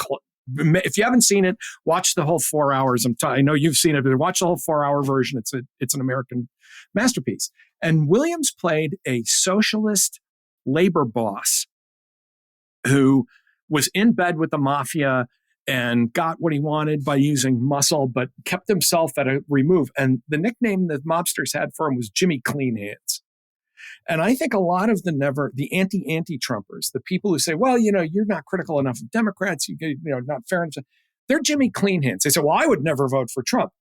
If you haven't seen it, watch the whole 4 hours. I know you've seen it, but watch the whole 4-hour version. It's an American masterpiece. And Williams played a socialist labor boss who was in bed with the mafia and got what he wanted by using muscle, but kept himself at a remove. And the nickname that mobsters had for him was Jimmy Clean Hands. And I think a lot of the anti-Trumpers, the people who say, well, you're not critical enough of Democrats, not fair enough, they're Jimmy Clean Hands. They say, well, I would never vote for Trump.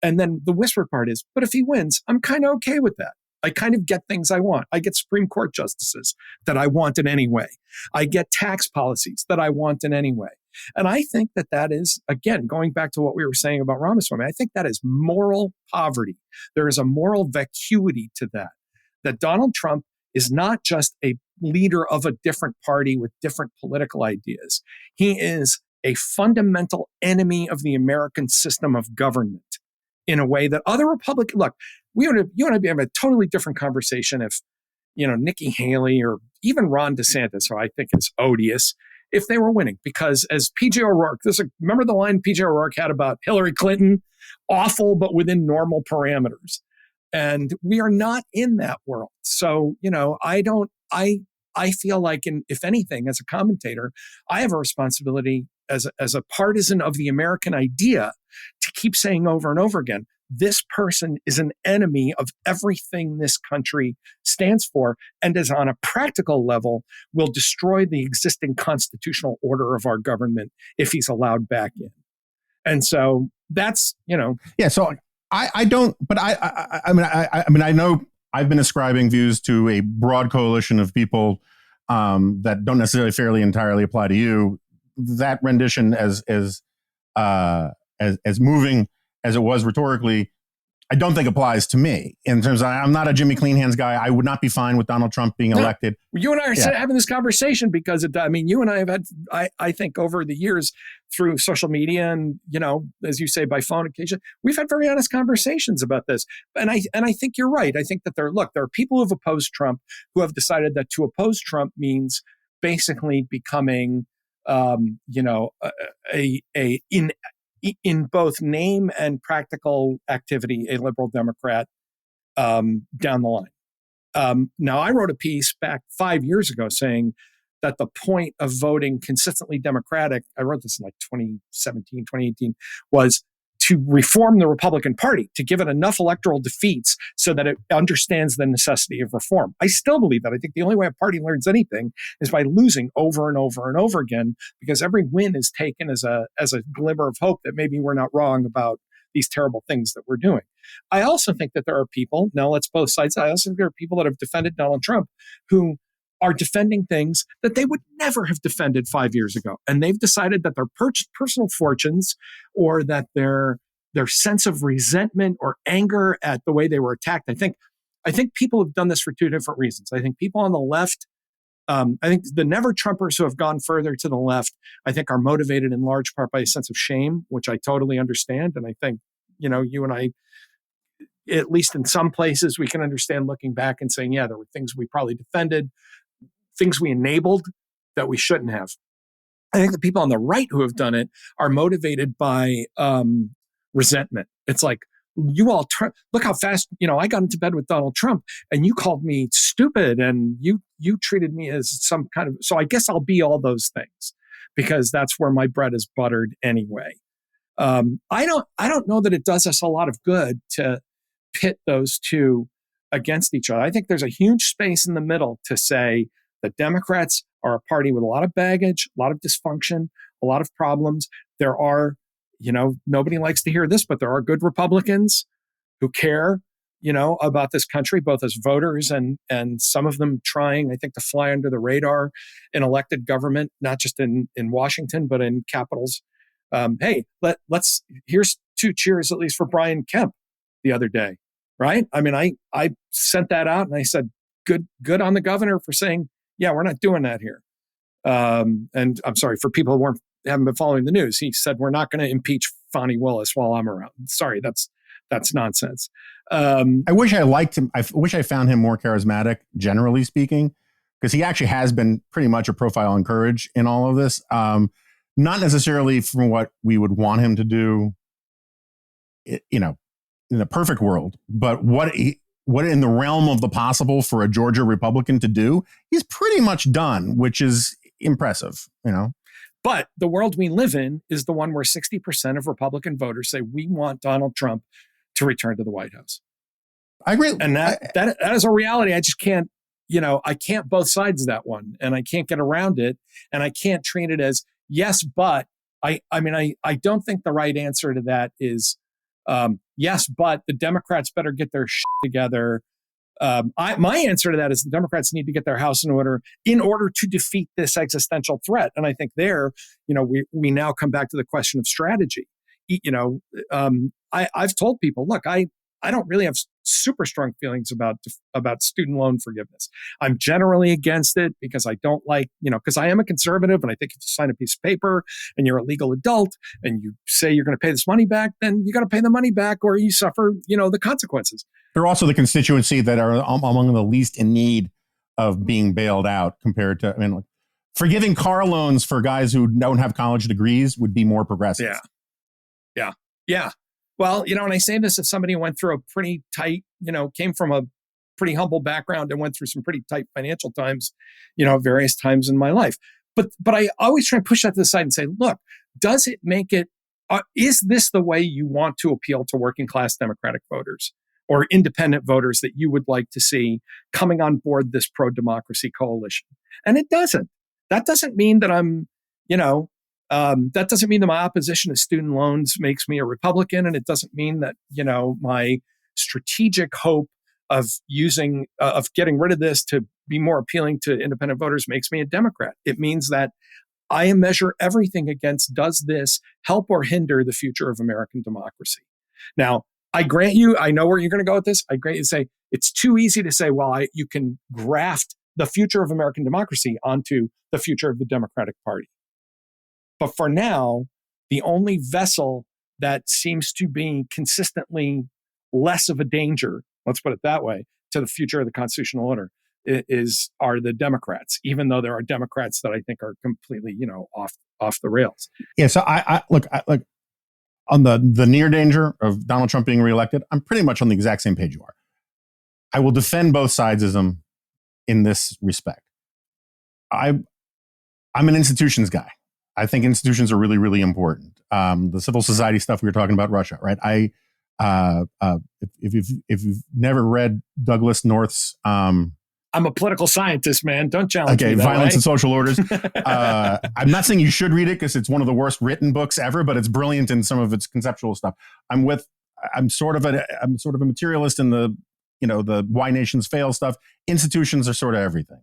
And then the whisper part is, but if he wins, I'm kind of okay with that. I kind of get things I want. I get Supreme Court justices that I want in any way. I get tax policies that I want in any way. And I think that is, again, going back to what we were saying about Ramaswamy, I think that is moral poverty. There is a moral vacuity to that Donald Trump is not just a leader of a different party with different political ideas. He is a fundamental enemy of the American system of government in a way that other Republicans, look, you and I have a totally different conversation if, Nikki Haley or even Ron DeSantis, who I think is odious, if they were winning. Because as P.J. O'Rourke, remember the line P.J. O'Rourke had about Hillary Clinton? Awful, but within normal parameters. And we are not in that world. So, I feel like, if anything, as a commentator, I have a responsibility as a partisan of the American idea to keep saying over and over again, this person is an enemy of everything this country stands for, and is on a practical level will destroy the existing constitutional order of our government if he's allowed back in. And so that's, Yeah. So I don't, but I mean, I know I've been ascribing views to a broad coalition of people that don't necessarily fairly entirely apply to you. That rendition as as moving as it was rhetorically, I don't think applies to me in terms of, I'm not a Jimmy Clean Hands guy. I would not be fine with Donald Trump being elected. You and I are having this conversation because you and I have had, I think over the years through social media and, as you say, by phone occasion, we've had very honest conversations about this. And I think you're right. I think that there are people who have opposed Trump who have decided that to oppose Trump means basically becoming, in both name and practical activity, a liberal Democrat down the line. Now, I wrote a piece back 5 years ago saying that the point of voting consistently Democratic, I wrote this in like 2017, 2018, was to reform the Republican Party, to give it enough electoral defeats so that it understands the necessity of reform. I still believe that. I think the only way a party learns anything is by losing over and over and over again, because every win is taken as a glimmer of hope that maybe we're not wrong about these terrible things that we're doing. I also think that there are people, now let's both sides, I also think there are people that have defended Donald Trump who are defending things that they would never have defended 5 years ago. And they've decided that their personal fortunes or that their sense of resentment or anger at the way they were attacked. I think people have done this for two different reasons. I think people on the left, I think the never Trumpers who have gone further to the left, I think are motivated in large part by a sense of shame, which I totally understand. And I think, you and I, at least in some places, we can understand looking back and saying, yeah, there were things we probably defended, things we enabled that we shouldn't have. I think the people on the right who have done it are motivated by resentment. It's like, you all look how fast, I got into bed with Donald Trump and you called me stupid and you treated me as some kind of, so I guess I'll be all those things because that's where my bread is buttered anyway. I don't know that it does us a lot of good to pit those two against each other. I think there's a huge space in the middle to say the Democrats are a party with a lot of baggage, a lot of dysfunction, a lot of problems. There are, nobody likes to hear this, but there are good Republicans who care, about this country, both as voters and some of them trying, I think, to fly under the radar in elected government, not just in Washington, but in capitals. Hey, here's two cheers, at least for Brian Kemp the other day, right? I mean, I sent that out and I said, good on the governor for saying, yeah, we're not doing that here. And I'm sorry for people who haven't been following the news. He said, we're not going to impeach Fani Willis while I'm around. Sorry, that's nonsense. I wish I liked him. I wish I found him more charismatic, generally speaking, because he actually has been pretty much a profile in courage in all of this. Not necessarily from what we would want him to do, in the perfect world, but what in the realm of the possible for a Georgia Republican to do, he's pretty much done, which is impressive, But the world we live in is the one where 60% of Republican voters say we want Donald Trump to return to the White House. I agree. And that is a reality. I just can't, I can't both sides of that one, and I can't get around it, and I can't treat it as yes, but I don't think the right answer to that is yes, but the Democrats better get their shit together. My answer to that is the Democrats need to get their house in order to defeat this existential threat. And I think we now come back to the question of strategy. I've told people, look, I don't really have super strong feelings about student loan forgiveness. I'm generally against it because I don't like, because I am a conservative, and I think if you sign a piece of paper and you're a legal adult and you say you're going to pay this money back, then you got to pay the money back or you suffer, the consequences. They're also the constituency that are among the least in need of being bailed out compared to, forgiving car loans for guys who don't have college degrees would be more progressive. Yeah. Well, and I say this as somebody who went through a pretty tight, came from a pretty humble background and went through some pretty tight financial times, various times in my life. But I always try and push that to the side and say, look, does it make it, is this the way you want to appeal to working class Democratic voters or independent voters that you would like to see coming on board this pro-democracy coalition? And it doesn't. That doesn't mean that I'm, that doesn't mean that my opposition to student loans makes me a Republican, and it doesn't mean that my strategic hope of getting rid of this to be more appealing to independent voters makes me a Democrat. It means that I measure everything against, does this help or hinder the future of American democracy? Now, I grant you, I know where you're going to go with this. I grant you to say it's too easy to say, well, you can graft the future of American democracy onto the future of the Democratic Party. But for now, the only vessel that seems to be consistently less of a danger, let's put it that way, to the future of the constitutional order are the Democrats, even though there are Democrats that I think are completely, off the rails. Yeah. So I look on the near danger of Donald Trump being reelected. I'm pretty much on the exact same page you are. I will defend both sidesism in this respect. I'm an institutions guy. I think institutions are really, really important. The civil society stuff we were talking about, Russia, right? If you've never read Douglas North's, I'm a political scientist, man. Don't challenge me. Violence and Social Orders. I'm not saying you should read it because it's one of the worst written books ever, but it's brilliant in some of its conceptual stuff. I'm sort of a materialist in the why nations fail stuff. Institutions are sort of everything.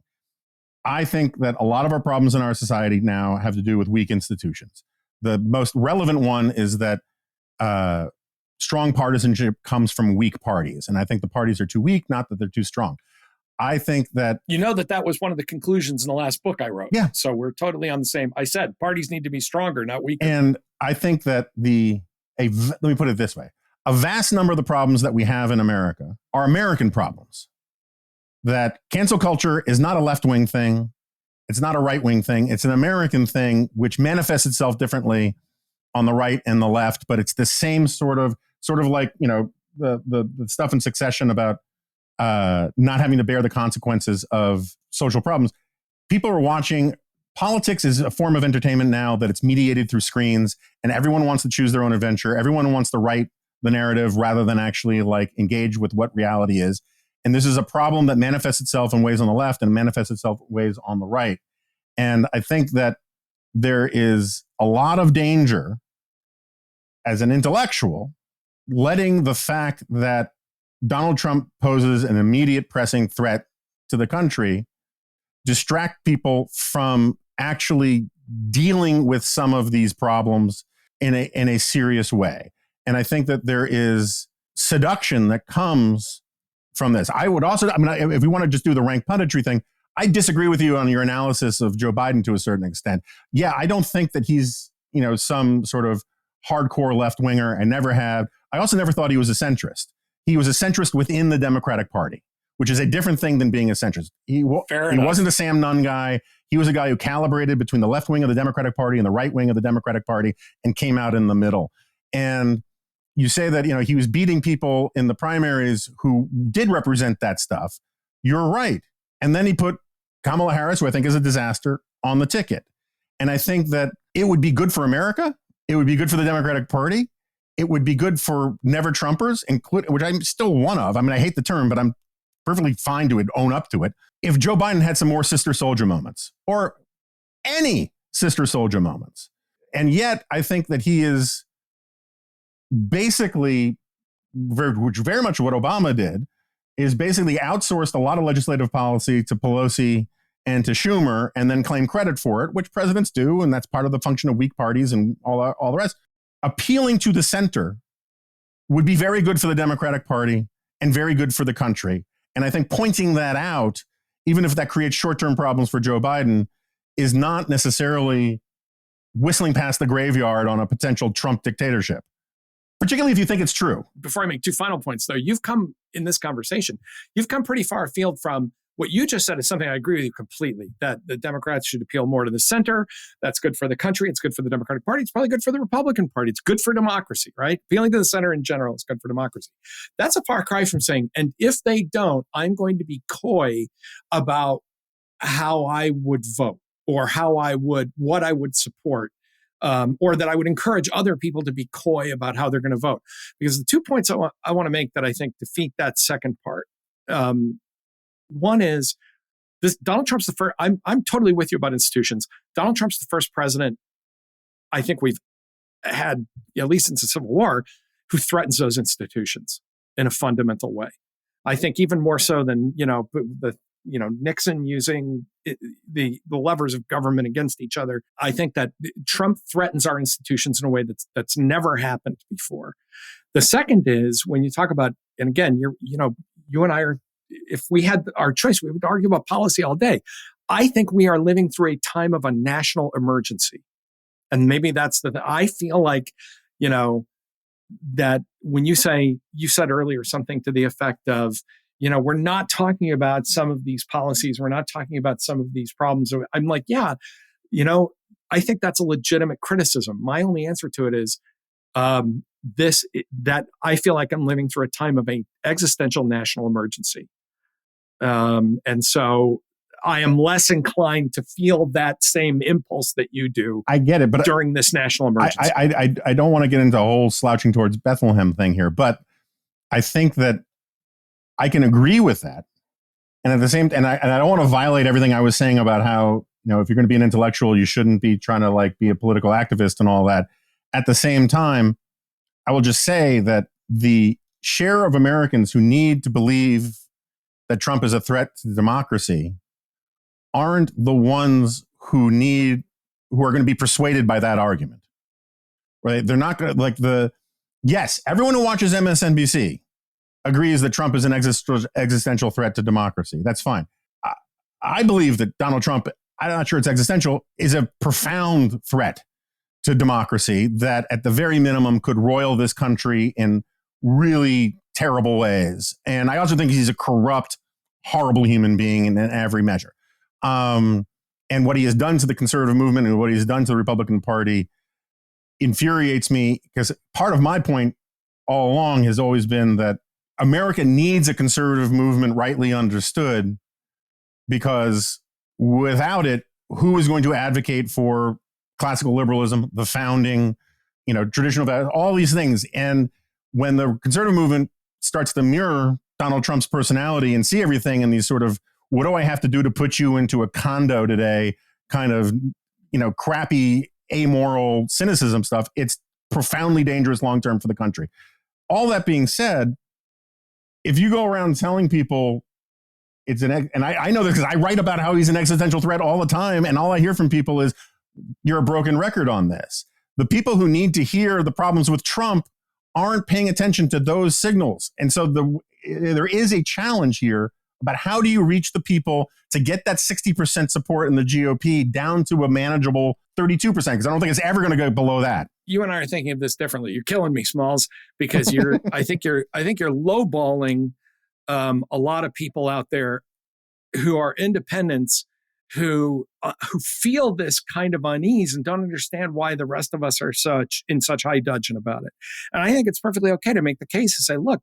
I think that a lot of our problems in our society now have to do with weak institutions. The most relevant one is that strong partisanship comes from weak parties. And I think the parties are too weak, not that they're too strong. I think that... that was one of the conclusions in the last book I wrote. Yeah. So we're totally on the same... I said parties need to be stronger, not weaker. And I think that let me put it this way. A vast number of the problems that we have in America are American problems. That cancel culture is not a left-wing thing. It's not a right-wing thing. It's an American thing, which manifests itself differently on the right and the left, but it's the same sort of like, the stuff in Succession about not having to bear the consequences of social problems. People are watching. Politics is a form of entertainment now that it's mediated through screens, and everyone wants to choose their own adventure. Everyone wants to write the narrative rather than actually engage with what reality is. And this is a problem that manifests itself in ways on the left and manifests itself in ways on the right. And I think that there is a lot of danger as an intellectual letting the fact that Donald Trump poses an immediate pressing threat to the country distract people from actually dealing with some of these problems in a serious way. And I think that there is seduction that comes from this. I would also, if we want to just do the rank punditry thing, I disagree with you on your analysis of Joe Biden to a certain extent. Yeah, I don't think that he's, some sort of hardcore left-winger. I never have. I also never thought he was a centrist. He was a centrist within the Democratic Party, which is a different thing than being a centrist. He wasn't a Sam Nunn guy. He was a guy who calibrated between the left wing of the Democratic Party and the right wing of the Democratic Party and came out in the middle. And you say that, he was beating people in the primaries who did represent that stuff. You're right. And then he put Kamala Harris, who I think is a disaster, on the ticket. And I think that it would be good for America. It would be good for the Democratic Party. It would be good for never Trumpers, which I'm still one of. I hate the term, but I'm perfectly fine to own up to it. If Joe Biden had some more sister soldier moments, or any sister soldier moments. And yet I think that he is basically, very much what Obama did, is basically outsourced a lot of legislative policy to Pelosi and to Schumer, and then claim credit for it, which presidents do, and that's part of the function of weak parties and all the rest. Appealing to the center would be very good for the Democratic Party and very good for the country. And I think pointing that out, even if that creates short-term problems for Joe Biden, is not necessarily whistling past the graveyard on a potential Trump dictatorship, particularly if you think it's true. Before I make two final points, though, you've come pretty far afield from what you just said is something I agree with you completely, that the Democrats should appeal more to the center. That's good for the country. It's good for the Democratic Party. It's probably good for the Republican Party. It's good for democracy, right? Appealing to the center in general is good for democracy. That's a far cry from saying, and if they don't, I'm going to be coy about how I would vote or what I would support, or that I would encourage other people to be coy about how they're going to vote. Because the 2 points I want to make that I think defeat that second part. One is this: Donald Trump's the first. I'm totally with you about institutions. Donald Trump's the first president I think we've had, at least since the Civil War, who threatens those institutions in a fundamental way. I think even more so than the Nixon using the levers of government against each other. I think that Trump threatens our institutions in a way that's never happened before. The second is when you talk about, and again, you and I are, if we had our choice, we would argue about policy all day. I think we are living through a time of a national emergency. And maybe that's I feel like, that when you said earlier something to the effect of, we're not talking about some of these policies. We're not talking about some of these problems. I'm like, yeah, I think that's a legitimate criticism. My only answer to it is that I feel like I'm living through a time of an existential national emergency. And so I am less inclined to feel that same impulse that you do. I get it, but during this national emergency, I don't want to get into a whole slouching towards Bethlehem thing here, but I think that I can agree with that. And at the same time, and I don't want to violate everything I was saying about how, if you're going to be an intellectual, you shouldn't be trying to be a political activist and all that. At the same time, I will just say that the share of Americans who need to believe that Trump is a threat to democracy aren't the ones who are going to be persuaded by that argument, right? They're not going to yes, everyone who watches MSNBC agrees that Trump is an existential threat to democracy. That's fine. I believe that Donald Trump, I'm not sure it's existential, is a profound threat to democracy that at the very minimum could roil this country in really terrible ways. And I also think he's a corrupt, horrible human being in every measure. And what he has done to the conservative movement and what he has done to the Republican Party infuriates me, because part of my point all along has always been that America needs a conservative movement rightly understood, because without it, who is going to advocate for classical liberalism, the founding, traditional values, all these things? And when the conservative movement starts to mirror Donald Trump's personality and see everything in these sort of, what do I have to do to put you into a condo today kind of, crappy, amoral cynicism stuff, it's profoundly dangerous long-term for the country. All that being said, if you go around telling people and I know this because I write about how he's an existential threat all the time, and all I hear from people is, you're a broken record on this. The people who need to hear the problems with Trump aren't paying attention to those signals. And so there is a challenge here about how do you reach the people to get that 60% support in the GOP down to a manageable 32%, because I don't think it's ever going to go below that. You and I are thinking of this differently. You're killing me, Smalls, because I think you're lowballing a lot of people out there who are independents who feel this kind of unease and don't understand why the rest of us are in such high dudgeon about it. And I think it's perfectly okay to make the case and say, look,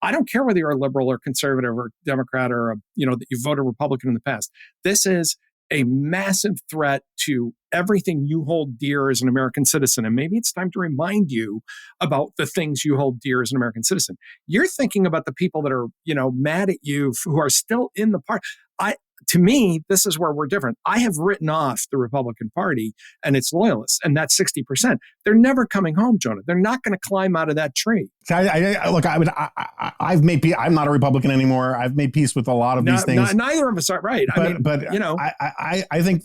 I don't care whether you're a liberal or conservative or Democrat or that you voted Republican in the past. This is a massive threat to everything you hold dear as an American citizen. And maybe it's time to remind you about the things you hold dear as an American citizen. You're thinking about the people that are, mad at you, who are still in the party. To me, this is where we're different. I have written off the Republican Party and its loyalists, and that's 60%. They're never coming home, Jonah. They're not going to climb out of that tree. I've made peace. I'm not a Republican anymore. I've made peace with a lot of these things. Neither of us are, right. I think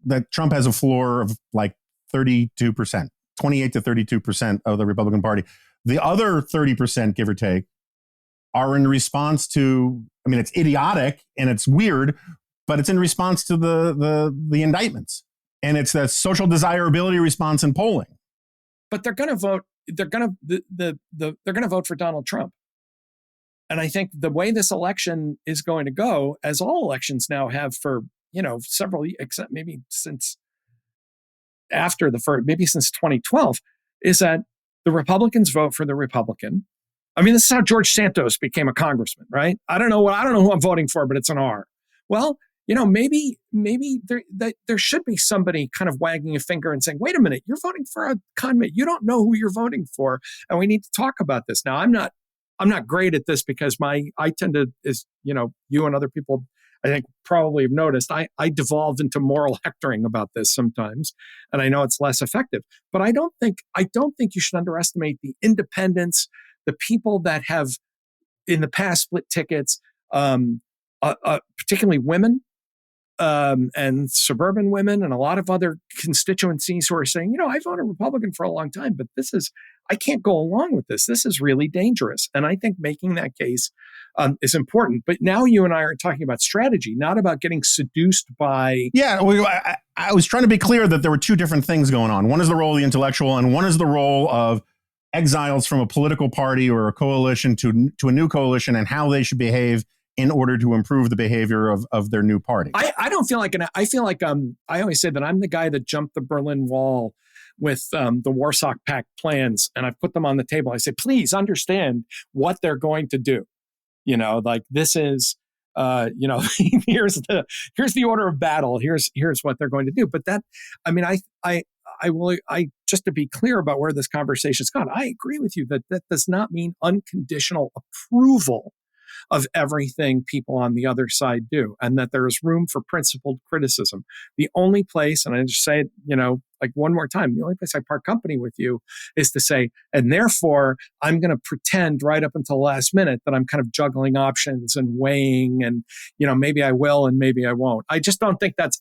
that Trump has a floor of 32%, 28 to 32% of the Republican Party. The other 30%, give or take, are in response to, it's idiotic and it's weird, but it's in response to the indictments, and it's the social desirability response in polling. But they're going to vote. They're going to vote for Donald Trump. And I think the way this election is going to go, as all elections now have for several, except maybe since since 2012, is that the Republicans vote for the Republican. This is how George Santos became a congressman, right? I don't know who I'm voting for, but it's an R. Well, maybe there should be somebody kind of wagging a finger and saying, wait a minute, you're voting for a conman. You don't know who you're voting for. And we need to talk about this. Now, I'm not great at this because I tend to, as you and other people, I think probably have noticed, I devolve into moral hectoring about this sometimes, and I know it's less effective. But I don't think you should underestimate the independents, the people that have in the past split tickets, particularly women and suburban women and a lot of other constituencies who are saying, I voted Republican for a long time, but I can't go along with this. This is really dangerous. And I think making that case is important. But now you and I are talking about strategy, not about getting seduced by. Yeah, I was trying to be clear that there were two different things going on. One is the role of the intellectual, and one is the role of exiles from a political party or a coalition to a new coalition and how they should behave in order to improve the behavior of their new party. I don't feel like I feel like I always say that I'm the guy that jumped the Berlin Wall with the Warsaw Pact plans, and I've put them on the table. I say, please understand what they're going to do. Like this is, here's the order of battle. Here's what they're going to do. But that, I just to be clear about where this conversation's gone, I agree with you that does not mean unconditional approval of everything people on the other side do, and that there is room for principled criticism. The only place, and I just say it, like one more time, the only place I part company with you is to say, and therefore I'm going to pretend right up until the last minute that I'm kind of juggling options and weighing, and maybe I will and maybe I won't. I don't think that's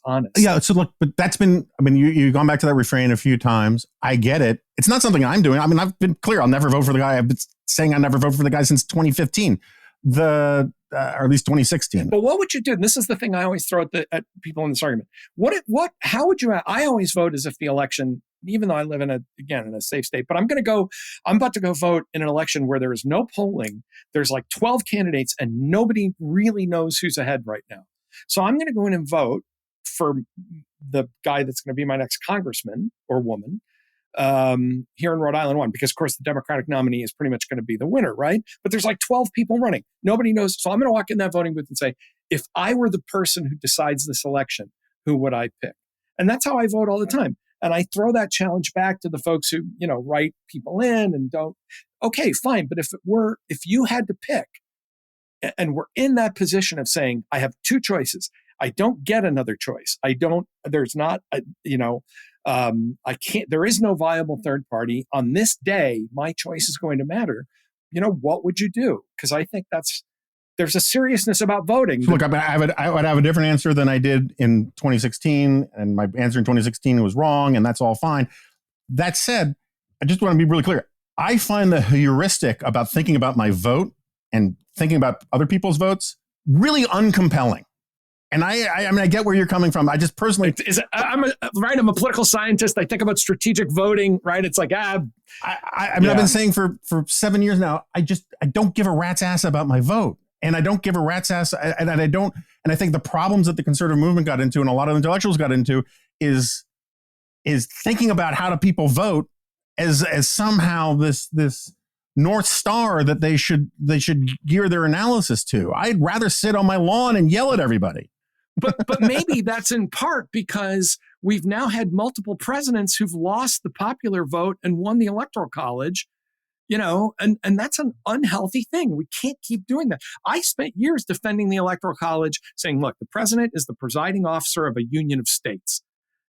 honest. Yeah. So look, but that's been, you've gone back to that refrain a few times. I get it. It's not something I'm doing. I've been clear. I'll never vote for the guy. I've been saying I never vote for the guy since 2015. Or at least 2016. But what would you do? And this is the thing I always throw at people in this argument. How would you? I always vote as if the election, even though I live in a safe state, but I'm about to go vote in an election where there is no polling. There's like 12 candidates and nobody really knows who's ahead right now. So I'm going to go in and vote for the guy that's going to be my next congressman or woman. Here in Rhode Island one, because of course the Democratic nominee is pretty much going to be the winner, right? But there's like 12 people running. Nobody knows. So I'm going to walk in that voting booth and say, if I were the person who decides this election, who would I pick? And that's how I vote all the time. And I throw that challenge back to the folks who, write people in and don't. Okay, fine. But if you had to pick, and we're in that position of saying, I have two choices. I don't get another choice. There's not, I can't, there is no viable third party. On this day, my choice is going to matter. What would you do? Because I think there's a seriousness about voting. Look, I would have a different answer than I did in 2016, and my answer in 2016 was wrong, and that's all fine. That said, I just want to be really clear. I find the heuristic about thinking about my vote and thinking about other people's votes really uncompelling. And I get where you're coming from. I just personally, I'm a political scientist. I think about strategic voting, right? It's like, I've been saying for 7 years now, I don't give a rat's ass about my vote. And I don't give a rat's ass. And I think the problems that the conservative movement got into and a lot of intellectuals got into is thinking about how do people vote as somehow this North Star that they should gear their analysis to. I'd rather sit on my lawn and yell at everybody. But maybe that's in part because we've now had multiple presidents who've lost the popular vote and won the Electoral College, and that's an unhealthy thing. We can't keep doing that. I spent years defending the Electoral College, saying, look, the president is the presiding officer of a union of states.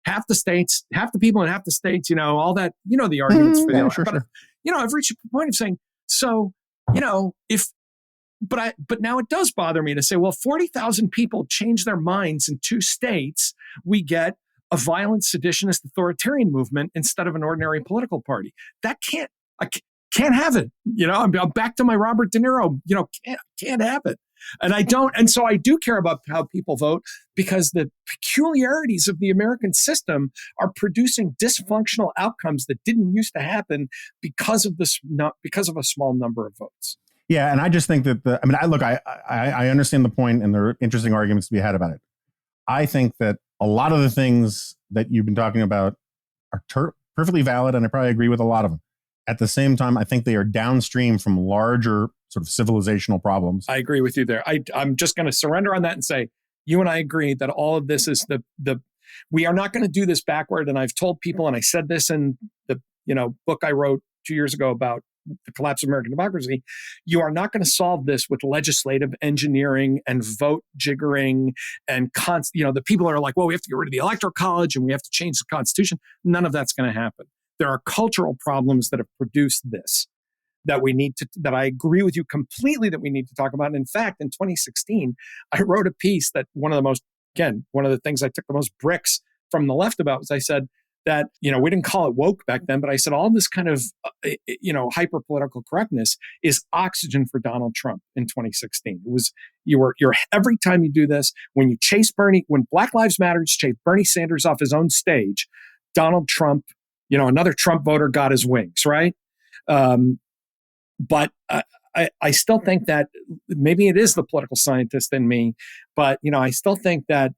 Half the states, half the people in half the states, all that, the arguments for the election. Sure. I've reached a point of saying, so, but now it does bother me to say, well, 40,000 people change their minds in 2 states. We get a violent seditionist authoritarian movement instead of an ordinary political party. I can't have it. I'm back to my Robert De Niro, can't have it. And I don't. And so I do care about how people vote because the peculiarities of the American system are producing dysfunctional outcomes that didn't used to happen because of a small number of votes. Yeah. And I just think that I understand the point and there are interesting arguments to be had about it. I think that a lot of the things that you've been talking about are perfectly valid. And I probably agree with a lot of them. At the same time, I think they are downstream from larger sort of civilizational problems. I agree with you there. I'm just going to surrender on that and say, you and I agree that all of this is we are not going to do this backward. And I've told people, and I said this in the book I wrote 2 years ago about the collapse of American democracy, you are not going to solve this with legislative engineering and vote jiggering and the people are like, well, we have to get rid of the Electoral College and we have to change the Constitution. None of that's going to happen. There are cultural problems that have produced this. that I agree with you completely that we need to talk about. And in fact, in 2016, I wrote a piece that one of the things I took the most bricks from the left about was I said that, we didn't call it woke back then, but I said all this kind of, hyper political correctness is oxygen for Donald Trump in 2016. It was, you're every time you do this, when Black Lives Matter chased Bernie Sanders off his own stage, Donald Trump, another Trump voter got his wings, right? But I still think that maybe it is the political scientist in me, but I still think that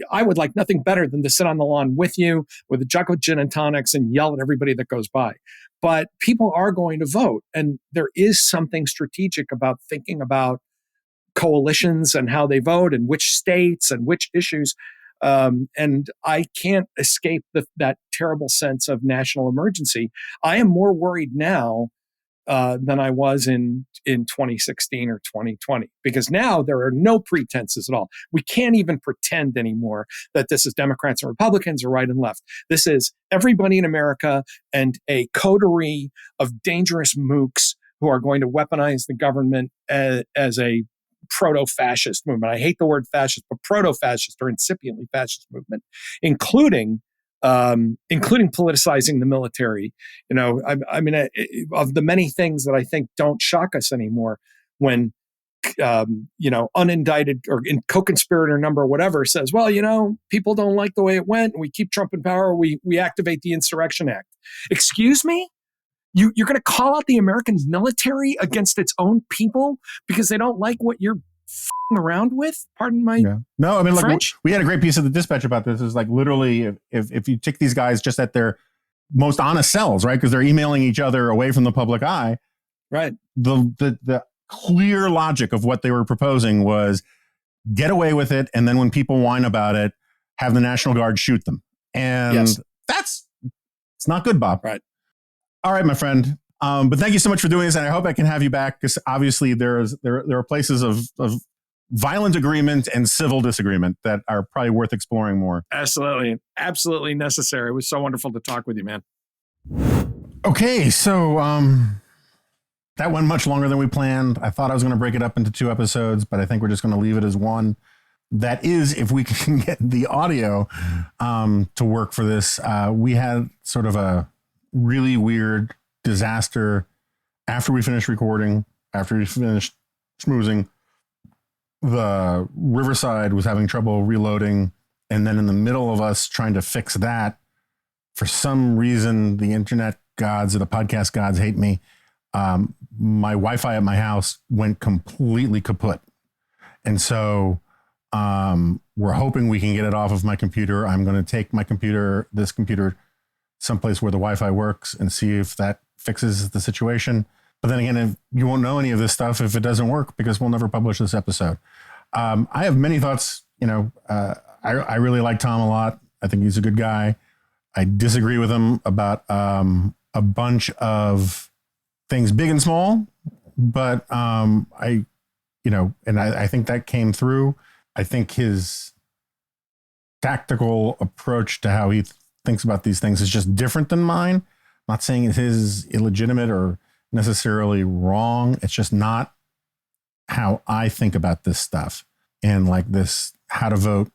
I would like nothing better than to sit on the lawn with you with a jug of gin and tonics and yell at everybody that goes by. But people are going to vote, and there is something strategic about thinking about coalitions and how they vote and which states and which issues. And I can't escape that terrible sense of national emergency. I am more worried now than I was in 2016 or 2020, because now there are no pretenses at all. We can't even pretend anymore that this is Democrats and Republicans or right and left. This is everybody in America and a coterie of dangerous mooks who are going to weaponize the government as a proto-fascist movement. I hate the word fascist, but proto-fascist or incipiently fascist movement, including politicizing the military. I mean, of the many things that I think don't shock us anymore, when unindicted or in co-conspirator number whatever says, well, people don't like the way it went, and we keep Trump in power, we activate the Insurrection Act. Excuse me? You're going to call out the American military against its own people because they don't like what you're around with? Pardon my No, I mean, French? we had a great piece of the Dispatch about this. It's like literally if you take these guys just at their most honest selves, right? Because they're emailing each other away from the public eye. Right. The clear logic of what they were proposing was get away with it, and then when people whine about it, have the National Guard shoot them. And it's not good, Bob. Right. All right, my friend. But thank you so much for doing this, and I hope I can have you back, because obviously there are places of violent agreement and civil disagreement that are probably worth exploring more. Absolutely necessary. It was so wonderful to talk with you, man. Okay, so that went much longer than we planned. I thought I was going to break it up into 2 episodes, but I think we're just going to leave it as one. That is, if we can get the audio to work for this. We had sort of a really weird disaster after we finished recording, after we finished schmoozing. The Riverside was having trouble reloading, and then in the middle of us trying to fix that, for some reason the internet gods or the podcast gods hate me. My Wi-Fi at my house went completely kaput, and so we're hoping we can get it off of my computer. I'm going to take this computer someplace where the Wi-Fi works and see if that fixes the situation. But then again, you won't know any of this stuff if it doesn't work, because we'll never publish this episode. I have many thoughts. I really like Tom a lot. I think he's a good guy. I disagree with him about a bunch of things, big and small. But I think that came through. I think his tactical approach to how he thinks about these things is just different than mine. I'm not saying it is illegitimate or necessarily wrong. It's just not how I think about this stuff. And like this, how to vote,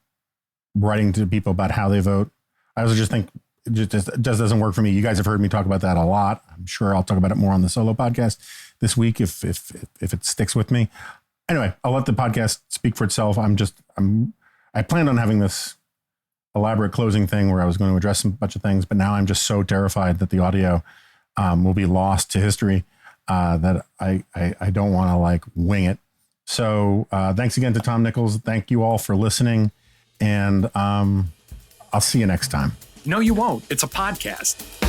writing to people about how they vote. I also just think it just doesn't work for me. You guys have heard me talk about that a lot. I'm sure I'll talk about it more on the solo podcast this week if it sticks with me. Anyway, I'll let the podcast speak for itself. I planned on having this elaborate closing thing where I was going to address a bunch of things, but now I'm just so terrified that the audio will be lost to history that I don't want to like wing it. So thanks again to Tom Nichols. Thank you all for listening, and I'll see you next time. No, you won't. It's a podcast.